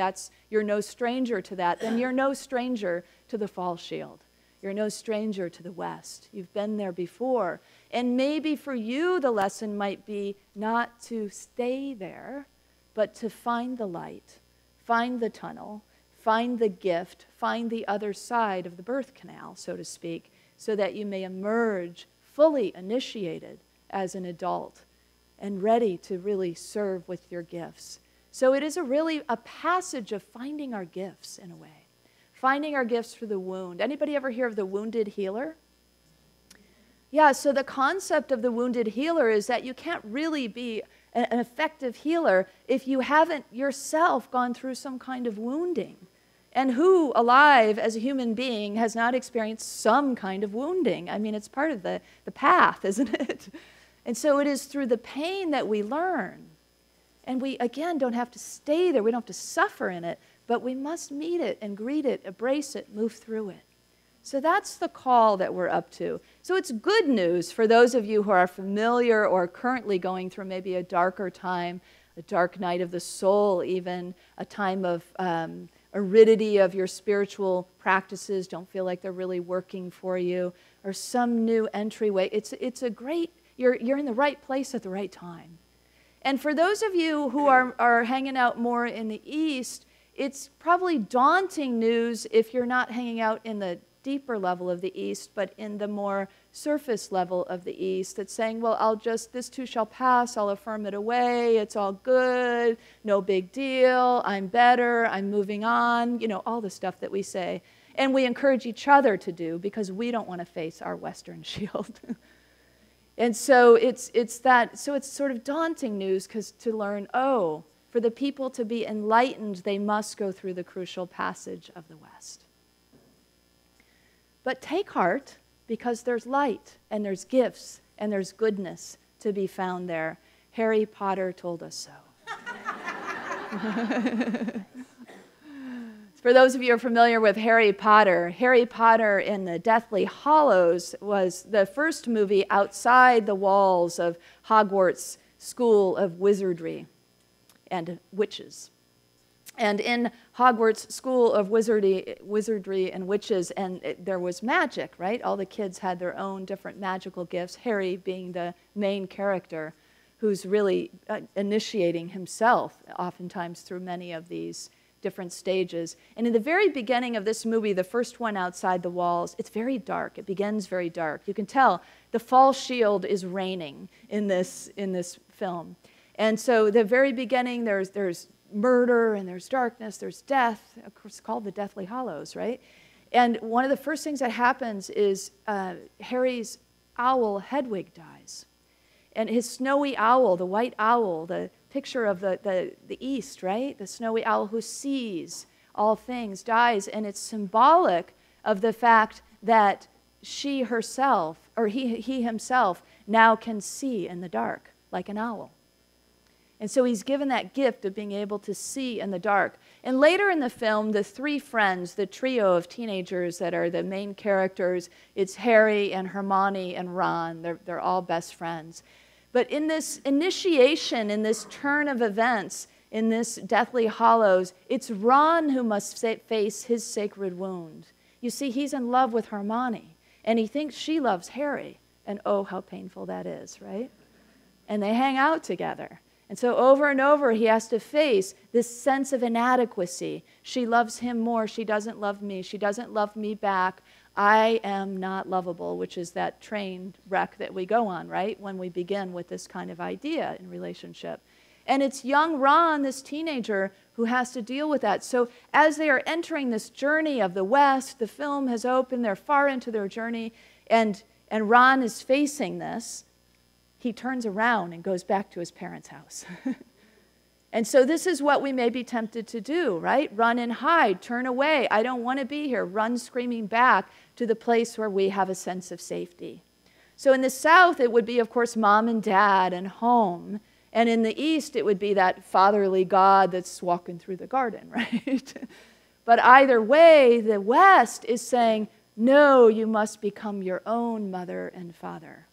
you're no stranger to that, then you're no stranger to the fall shield. You're no stranger to the West. You've been there before. And maybe for you the lesson might be not to stay there, but to find the light, find the tunnel, find the gift, find the other side of the birth canal, so to speak, so that you may emerge fully initiated as an adult and ready to really serve with your gifts. So it is really a passage of finding our gifts in a way. Finding our gifts through the wound. Anybody ever hear of the wounded healer? Yeah, so the concept of the wounded healer is that you can't really be an effective healer if you haven't yourself gone through some kind of wounding. And who alive as a human being has not experienced some kind of wounding? I mean, it's part of the path, isn't it? And so it is through the pain that we learn. And we, again, don't have to stay there. We don't have to suffer in it, but we must meet it and greet it, embrace it, move through it. So that's the call that we're up to. So it's good news for those of you who are familiar or currently going through maybe a darker time, a dark night of the soul even, a time of aridity of your spiritual practices, don't feel like they're really working for you, or some new entryway. It's a great, you're in the right place at the right time. And for those of you who are hanging out more in the East, it's probably daunting news if you're not hanging out in the deeper level of the East, but in the more surface level of the East, that's saying, well, this too shall pass, I'll affirm it away, it's all good, no big deal, I'm better, I'm moving on, you know, all the stuff that we say. And we encourage each other to do because we don't want to face our Western shield. And so it's sort of daunting news because to learn, oh, for the people to be enlightened, they must go through the crucial passage of the West. But take heart, because there's light, and there's gifts, and there's goodness to be found there. Harry Potter told us so. For those of you who are familiar with Harry Potter in the Deathly Hallows was the first movie outside the walls of Hogwarts School of Wizardry and Witches. And in Hogwarts School of Wizardry and Witches, there was magic, right? All the kids had their own different magical gifts, Harry being the main character who's really initiating himself, oftentimes through many of these different stages. And in the very beginning of this movie, the first one outside the walls, it's very dark. It begins very dark. You can tell the fall shield is reigning in this film. And so the very beginning, there's murder, and there's darkness, there's death, of course, called the Deathly Hallows, right? And one of the first things that happens is Harry's owl, Hedwig, dies. And his snowy owl, the white owl, the picture of the East, right? The snowy owl who sees all things, dies, and it's symbolic of the fact that she herself, or he himself, now can see in the dark, like an owl. And so he's given that gift of being able to see in the dark. And later in the film, the three friends, the trio of teenagers that are the main characters, it's Harry and Hermione and Ron. They're all best friends. But in this initiation, in this turn of events, in this Deathly Hallows, it's Ron who must face his sacred wound. You see, he's in love with Hermione, and he thinks she loves Harry. And oh, how painful that is, right? And they hang out together. And so over and over, he has to face this sense of inadequacy. She loves him more. She doesn't love me. She doesn't love me back. I am not lovable, which is that train wreck that we go on, right, when we begin with this kind of idea in relationship. And it's young Ron, this teenager, who has to deal with that. So as they are entering this journey of the West, the film has opened, they're far into their journey, and Ron is facing this. He turns around and goes back to his parents' house. And so this is what we may be tempted to do, right? Run and hide, turn away. I don't want to be here. Run screaming back to the place where we have a sense of safety. So in the South, it would be, of course, mom and dad and home. And in the East, it would be that fatherly God that's walking through the garden, right? But either way, the West is saying, no, you must become your own mother and father.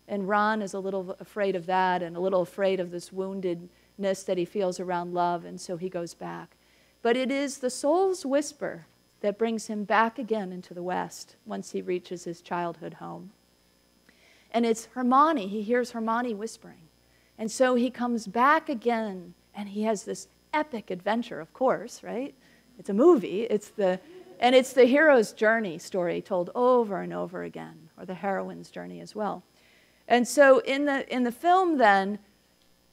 And Ron is a little afraid of that and a little afraid of this woundedness that he feels around love, and so he goes back. But it is the soul's whisper that brings him back again into the West once he reaches his childhood home. And it's Hermione. He hears Hermione whispering. And so he comes back again, and he has this epic adventure, of course, right? It's a movie. It's the hero's journey story told over and over again, or the heroine's journey as well. And so in the film then,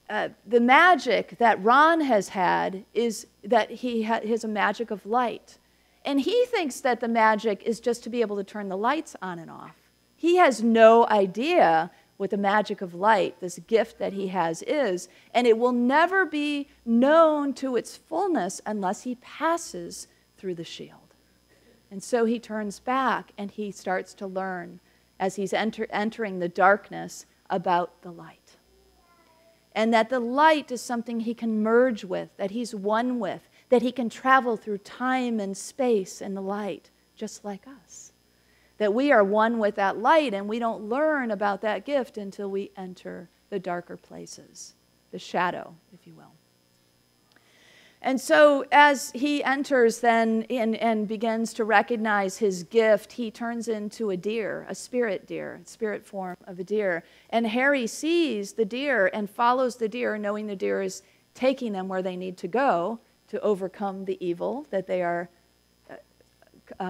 the magic that Ron has had is that he has a magic of light. And he thinks that the magic is just to be able to turn the lights on and off. He has no idea what the magic of light, this gift that he has, is, and it will never be known to its fullness unless he passes through the shield. And so he turns back and he starts to learn as he's entering the darkness about the light. And that the light is something he can merge with, that he's one with, that he can travel through time and space in the light, just like us. That we are one with that light, and we don't learn about that gift until we enter the darker places, the shadow, if you will. And so as he enters then and begins to recognize his gift, he turns into a deer, a spirit form of a deer. And Harry sees the deer and follows the deer, knowing the deer is taking them where they need to go to overcome the evil that they are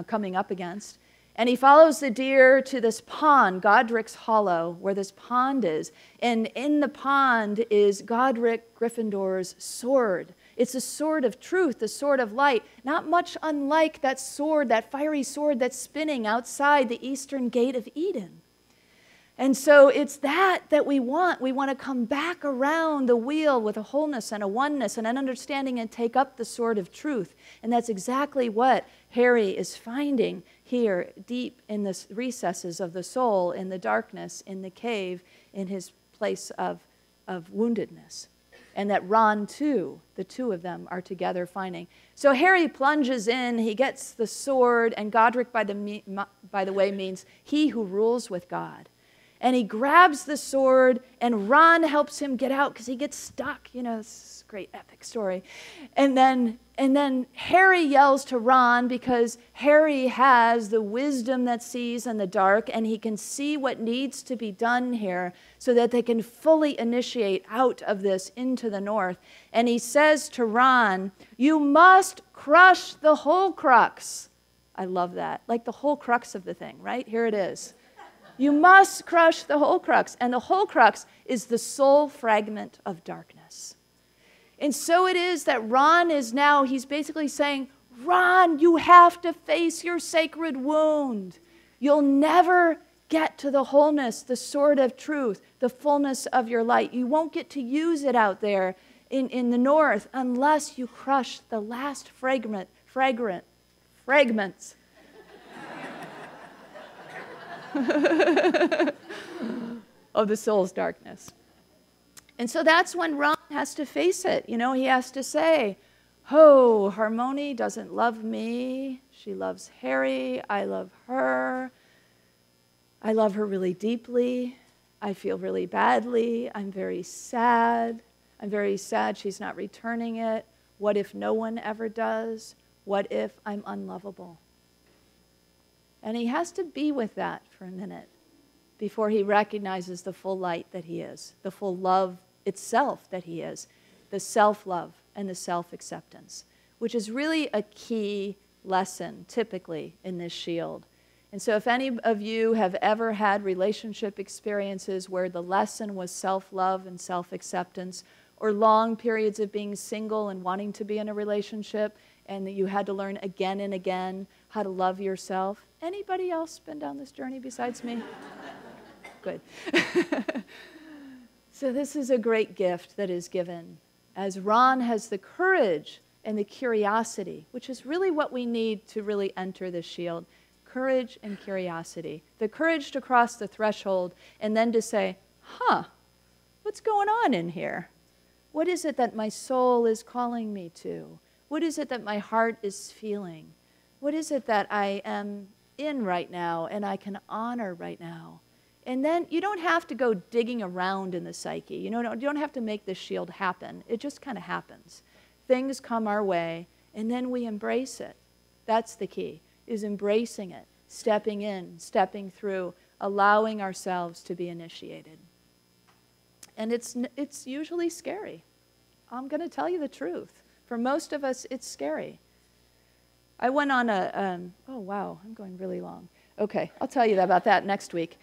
coming up against. And he follows the deer to this pond, Godric's Hollow, where this pond is. And in the pond is Godric Gryffindor's sword. It's a sword of truth, the sword of light, not much unlike that sword, that fiery sword that's spinning outside the eastern gate of Eden. And so it's that we want. We want to come back around the wheel with a wholeness and a oneness and an understanding and take up the sword of truth. And that's exactly what Harry is finding here deep in the recesses of the soul, in the darkness, in the cave, in his place of woundedness. And that Ron, too, the two of them are together finding. So Harry plunges in, he gets the sword, and Godric, by the way, means he who rules with God. And he grabs the sword, and Ron helps him get out because he gets stuck. You know, this great epic story. And then Harry yells to Ron because Harry has the wisdom that sees in the dark, and he can see what needs to be done here so that they can fully initiate out of this into the north. And he says to Ron, "You must crush the whole crux." I love that. Like the whole crux of the thing, right? Here it is. You must crush the whole crux. And the whole crux is the soul fragment of darkness. And so it is that Ron is now, he's basically saying, Ron, you have to face your sacred wound. You'll never get to the wholeness, the sword of truth, the fullness of your light. You won't get to use it out there in the north unless you crush the last fragments of the soul's darkness. And so that's when Ron has to face it. You know, he has to say, oh, Harmony doesn't love me. She loves Harry. I love her. I love her really deeply. I feel really badly. I'm very sad. I'm very sad she's not returning it. What if no one ever does? What if I'm unlovable? And he has to be with that for a minute before he recognizes the full light that he is, the full love itself that he is, the self-love and the self-acceptance, which is really a key lesson typically in this shield. And so if any of you have ever had relationship experiences where the lesson was self-love and self-acceptance, or long periods of being single and wanting to be in a relationship, and that you had to learn again and again how to love yourself. Anybody else been down this journey besides me? Good. So this is a great gift that is given as Ron has the courage and the curiosity, which is really what we need to really enter the shield. Courage and curiosity. The courage to cross the threshold and then to say, what's going on in here? What is it that my soul is calling me to? What is it that my heart is feeling? What is it that I am in right now and I can honor right now? And then you don't have to go digging around in the psyche. You don't have to make this shield happen. It just kind of happens. Things come our way, and then we embrace it. That's the key, is embracing it, stepping in, stepping through, allowing ourselves to be initiated. And it's usually scary. I'm going to tell you the truth. For most of us, it's scary. I went on oh wow, I'm going really long. Okay, I'll tell you about that next week.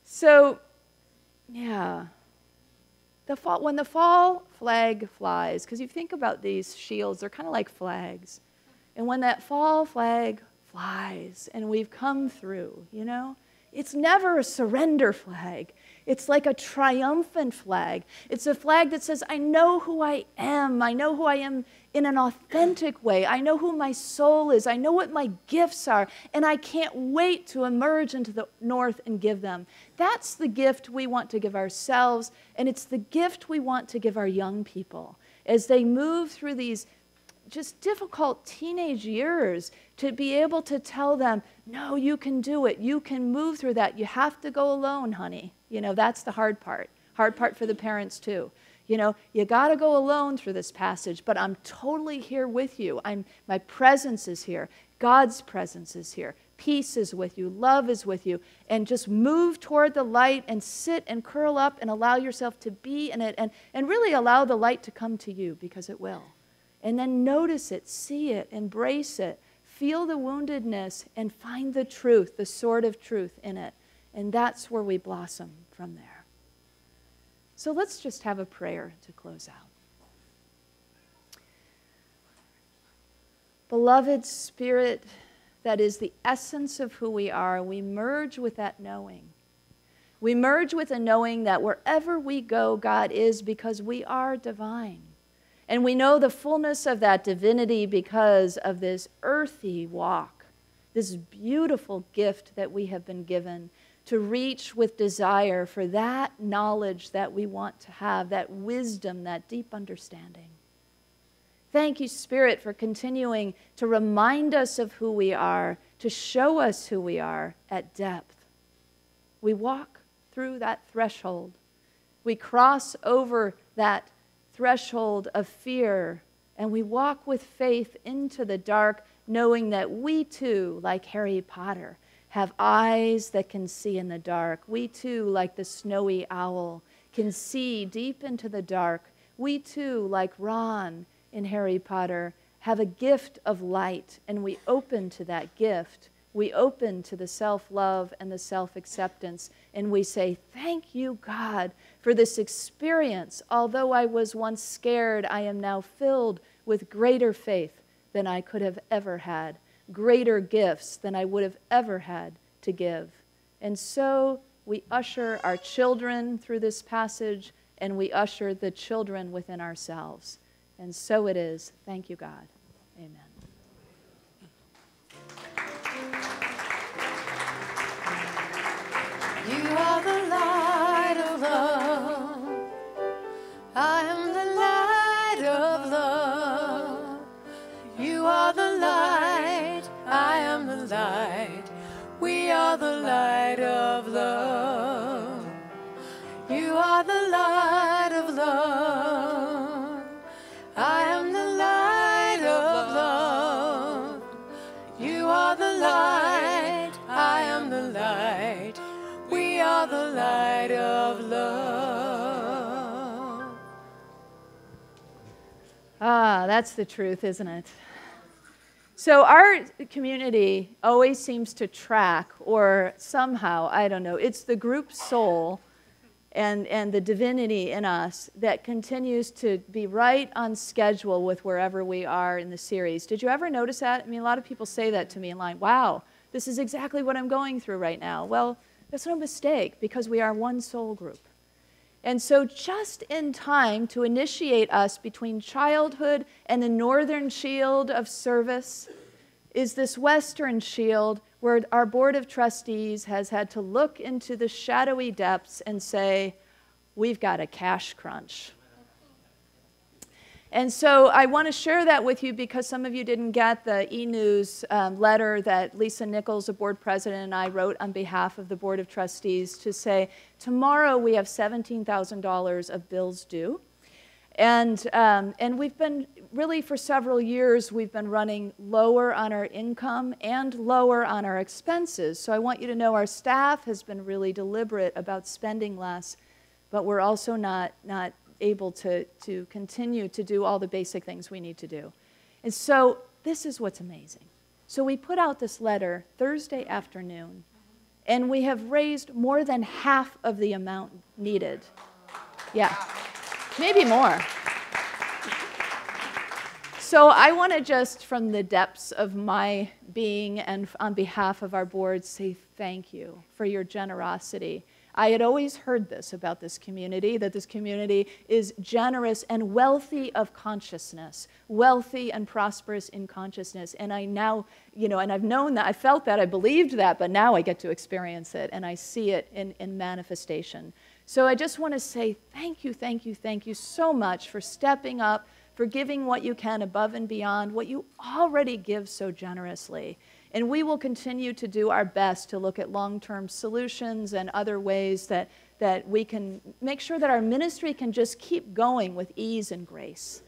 So, yeah. When the fall flag flies, because you think about these shields, they're kind of like flags. And when that fall flag flies and we've come through, it's never a surrender flag. It's like a triumphant flag. It's a flag that says, I know who I am. I know who I am in an authentic way. I know who my soul is. I know what my gifts are. And I can't wait to emerge into the north and give them. That's the gift we want to give ourselves. And it's the gift we want to give our young people as they move through these just difficult teenage years, to be able to tell them, no, you can do it. You can move through that. You have to go alone, honey. That's the hard part. Hard part for the parents too. You got to go alone through this passage, but I'm totally here with you. My presence is here. God's presence is here. Peace is with you. Love is with you. And just move toward the light and sit and curl up and allow yourself to be in it, and really allow the light to come to you, because it will. And then notice it, see it, embrace it, feel the woundedness, and find the truth, the sword of truth in it. And that's where we blossom from there. So let's just have a prayer to close out. Beloved Spirit, that is the essence of who we are, we merge with that knowing. We merge with a knowing that wherever we go, God is, because we are divine. And we know the fullness of that divinity because of this earthy walk, this beautiful gift that we have been given to reach with desire for that knowledge that we want to have, that wisdom, that deep understanding. Thank you, Spirit, for continuing to remind us of who we are, to show us who we are at depth. We walk through that threshold. We cross over that threshold of fear, and we walk with faith into the dark, knowing that we too, like Harry Potter, have eyes that can see in the dark. We too, like the snowy owl, can see deep into the dark. We too, like Ron in Harry Potter, have a gift of light, and we open to that gift. We open to the self-love and the self-acceptance, and we say, thank you, God, for this experience. Although I was once scared, I am now filled with greater faith than I could have ever had, greater gifts than I would have ever had to give. And so we usher our children through this passage, and we usher the children within ourselves. And so it is. Thank you, God. Amen. are the light of love. You are the light of love. I am the light of love. You are the light. I am the light. We are the light of love. Ah, that's the truth, isn't it? So our community always seems to track, or somehow, I don't know, it's the group soul and the divinity in us that continues to be right on schedule with wherever we are in the series. Did you ever notice that? I mean, a lot of people say that to me in line, wow, this is exactly what I'm going through right now. Well, that's no mistake, because we are one soul group. And so just in time to initiate us between childhood and the northern shield of service is this western shield where our board of trustees has had to look into the shadowy depths and say, we've got a cash crunch. And so I want to share that with you because some of you didn't get the e-news letter that Lisa Nichols, the board president, and I wrote on behalf of the board of trustees to say, tomorrow we have $17,000 of bills due. And we've been, really for several years, we've been running lower on our income and lower on our expenses. So I want you to know our staff has been really deliberate about spending less, but we're also not able to continue to do all the basic things we need to do. And so this is what's amazing. So we put out this letter Thursday afternoon, and we have raised more than half of the amount needed. Yeah, maybe more. So I want to just, from the depths of my being and on behalf of our board, say thank you for your generosity. I had always heard this about this community, that this community is generous and wealthy of consciousness, wealthy and prosperous in consciousness. And I now, and I've known that, I felt that, I believed that, but now I get to experience it and I see it in manifestation. So I just want to say thank you so much for stepping up, for giving what you can above and beyond what you already give so generously. And we will continue to do our best to look at long-term solutions and other ways that we can make sure that our ministry can just keep going with ease and grace.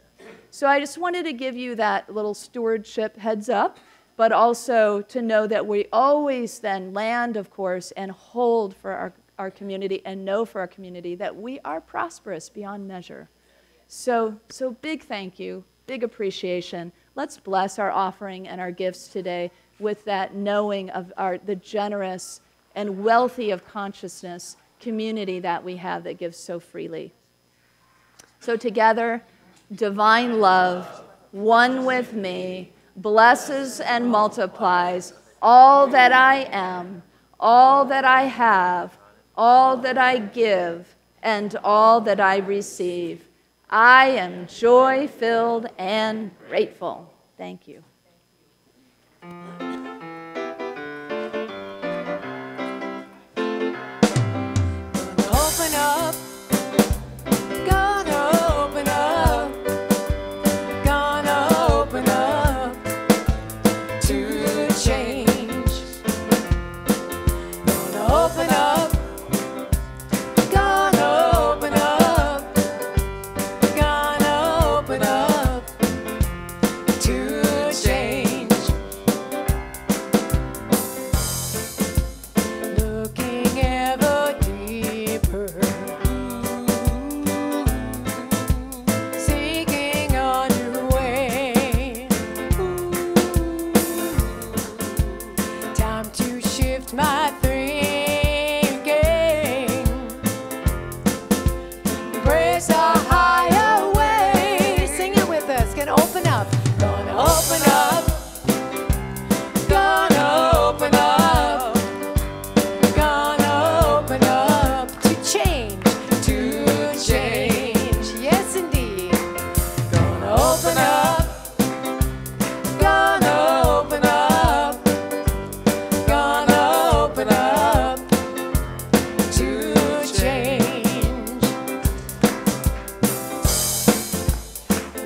So I just wanted to give you that little stewardship heads up, but also to know that we always then land, of course, and hold for our community and know for our community that we are prosperous beyond measure. So big thank you, big appreciation. Let's bless our offering and our gifts today with that knowing of the generous and wealthy of consciousness community that we have that gives so freely. So together, divine love, one with me, blesses and multiplies all that I am, all that I have, all that I give, and all that I receive. I am joy-filled and grateful. Thank you.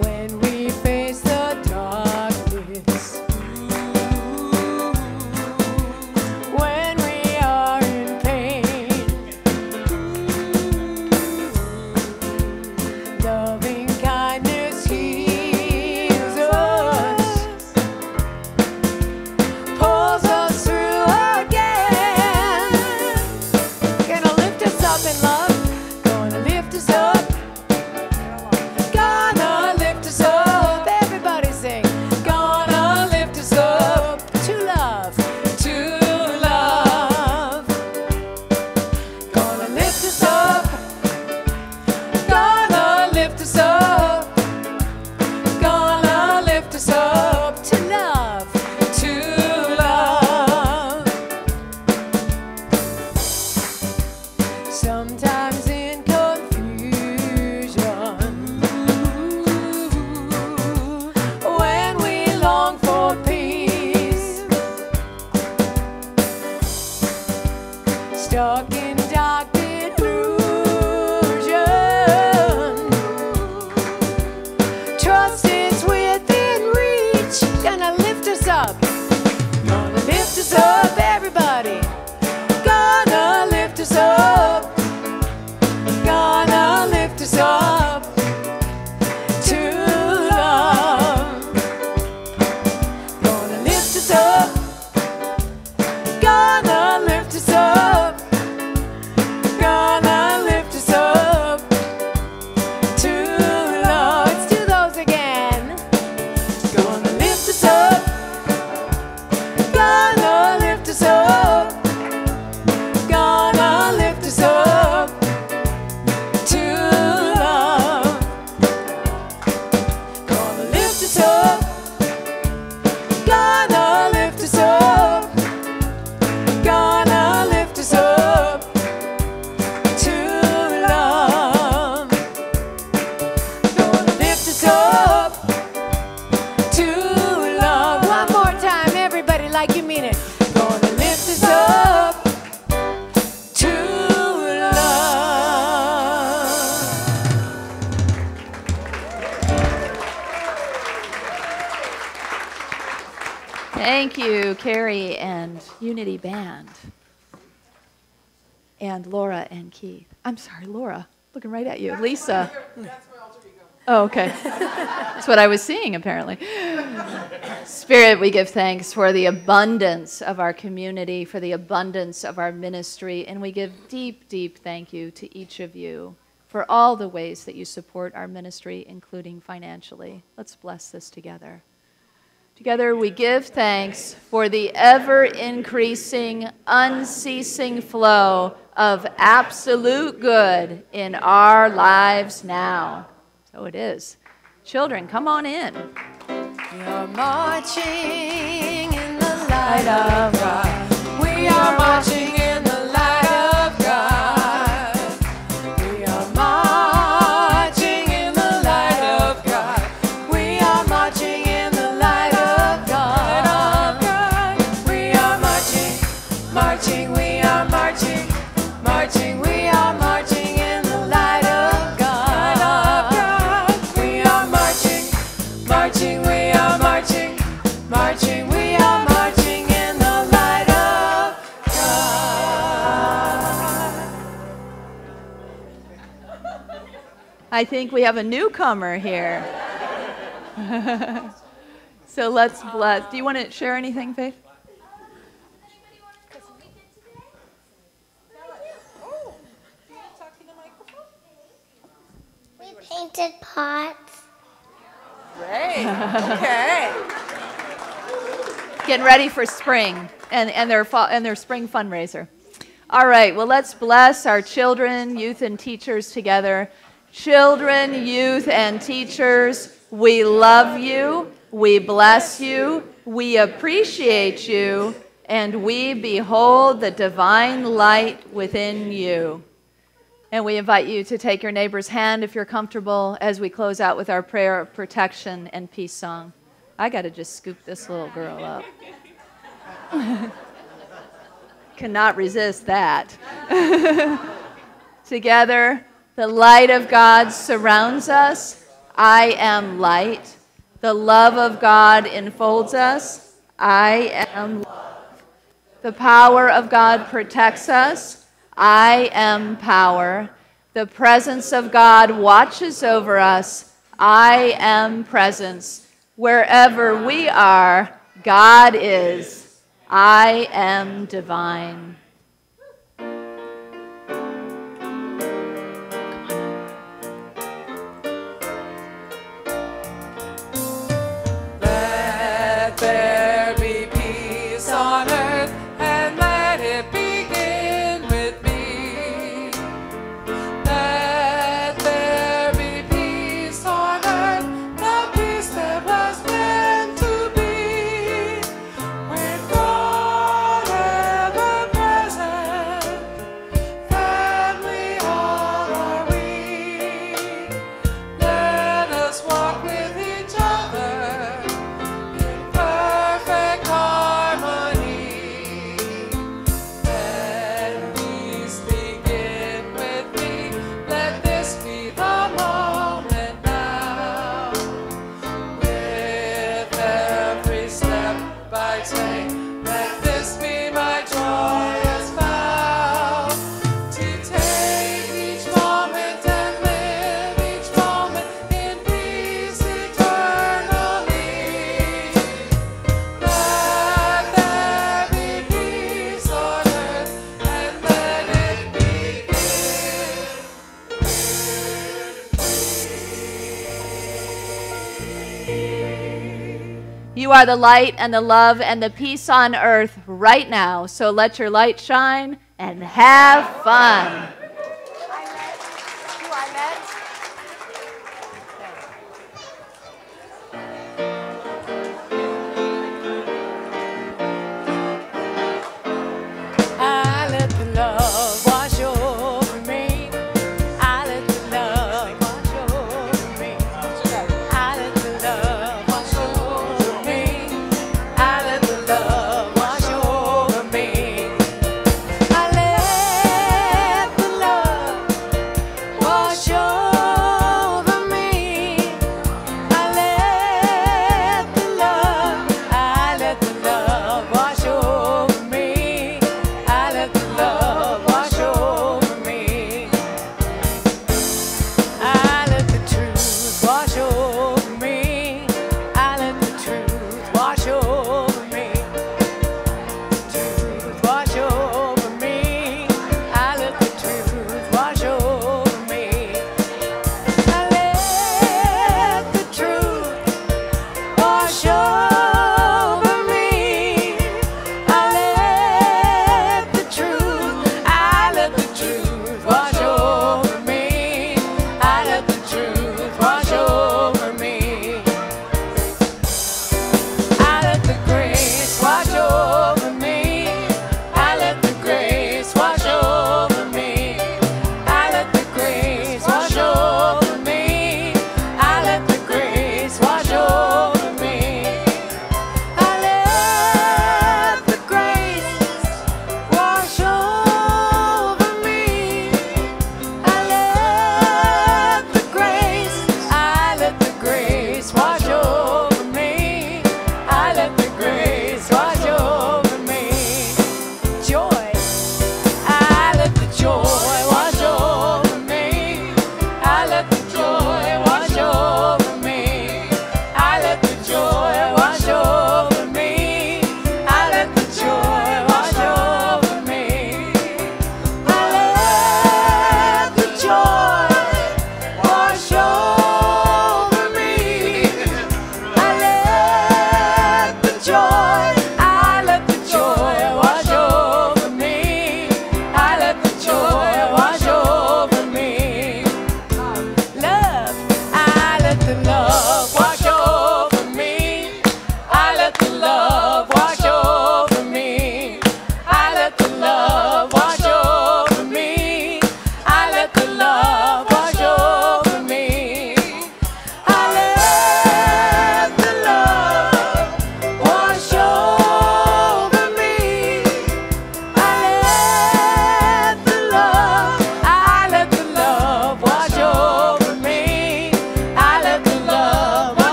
When we face the mountains within reach. Gonna lift us up. Gonna lift us up, everybody. Gonna lift us up. Gonna lift us up to love. Gonna lift us up. Gonna lift us up. Gonna lift us up to love. Let's do those again. Gonna lift us up. Gonna lift us up. Gonna lift us up to love. Gonna lift us up. Gonna lift us up. Gonna lift us up to love. Gonna lift us up to love. One more time, everybody, like you mean it. Gonna lift us up to love. Thank you, Carrie and Unity Band. And Laura and Keith. I'm sorry, Laura. Looking right at you. Lisa. That's my alter ego. Oh, okay. That's what I was seeing, apparently. Spirit, we give thanks for the abundance of our community, for the abundance of our ministry, and we give deep, deep thank you to each of you for all the ways that you support our ministry, including financially. Let's bless this together. Together we give thanks for the ever-increasing, unceasing flow of absolute good in our lives now. So it is. Children, come on in. We are marching in the light of God. We are marching in the light of God. We are marching in the light of God. We are marching in the light of God. We are marching, marching, we are marching, marching, we are marching in the light of God. We are marching, marching, we are marching, marching, we are marching in the light of God. I think we have a newcomer here. So let's bless. Do you want to share anything, Faith? We painted pots. Great. Okay. Getting ready for spring and their spring fundraiser. All right, well, let's bless our children, youth, and teachers together. Children, youth, and teachers, we love you, we bless you, we appreciate you, and we behold the divine light within you. And we invite you to take your neighbor's hand if you're comfortable as we close out with our prayer of protection and peace song. I got to just scoop this little girl up. Cannot resist that. Together, the light of God surrounds us. I am light. The love of God enfolds us. I am love. The power of God protects us. I am power. The presence of God watches over us. I am presence. Wherever we are, God is. I am divine. Let there be peace on earth, and let it begin with me. Let there be peace on earth, the peace that was meant to be, with God ever present. You are the light and the love and the peace on earth right now. So let your light shine and have fun.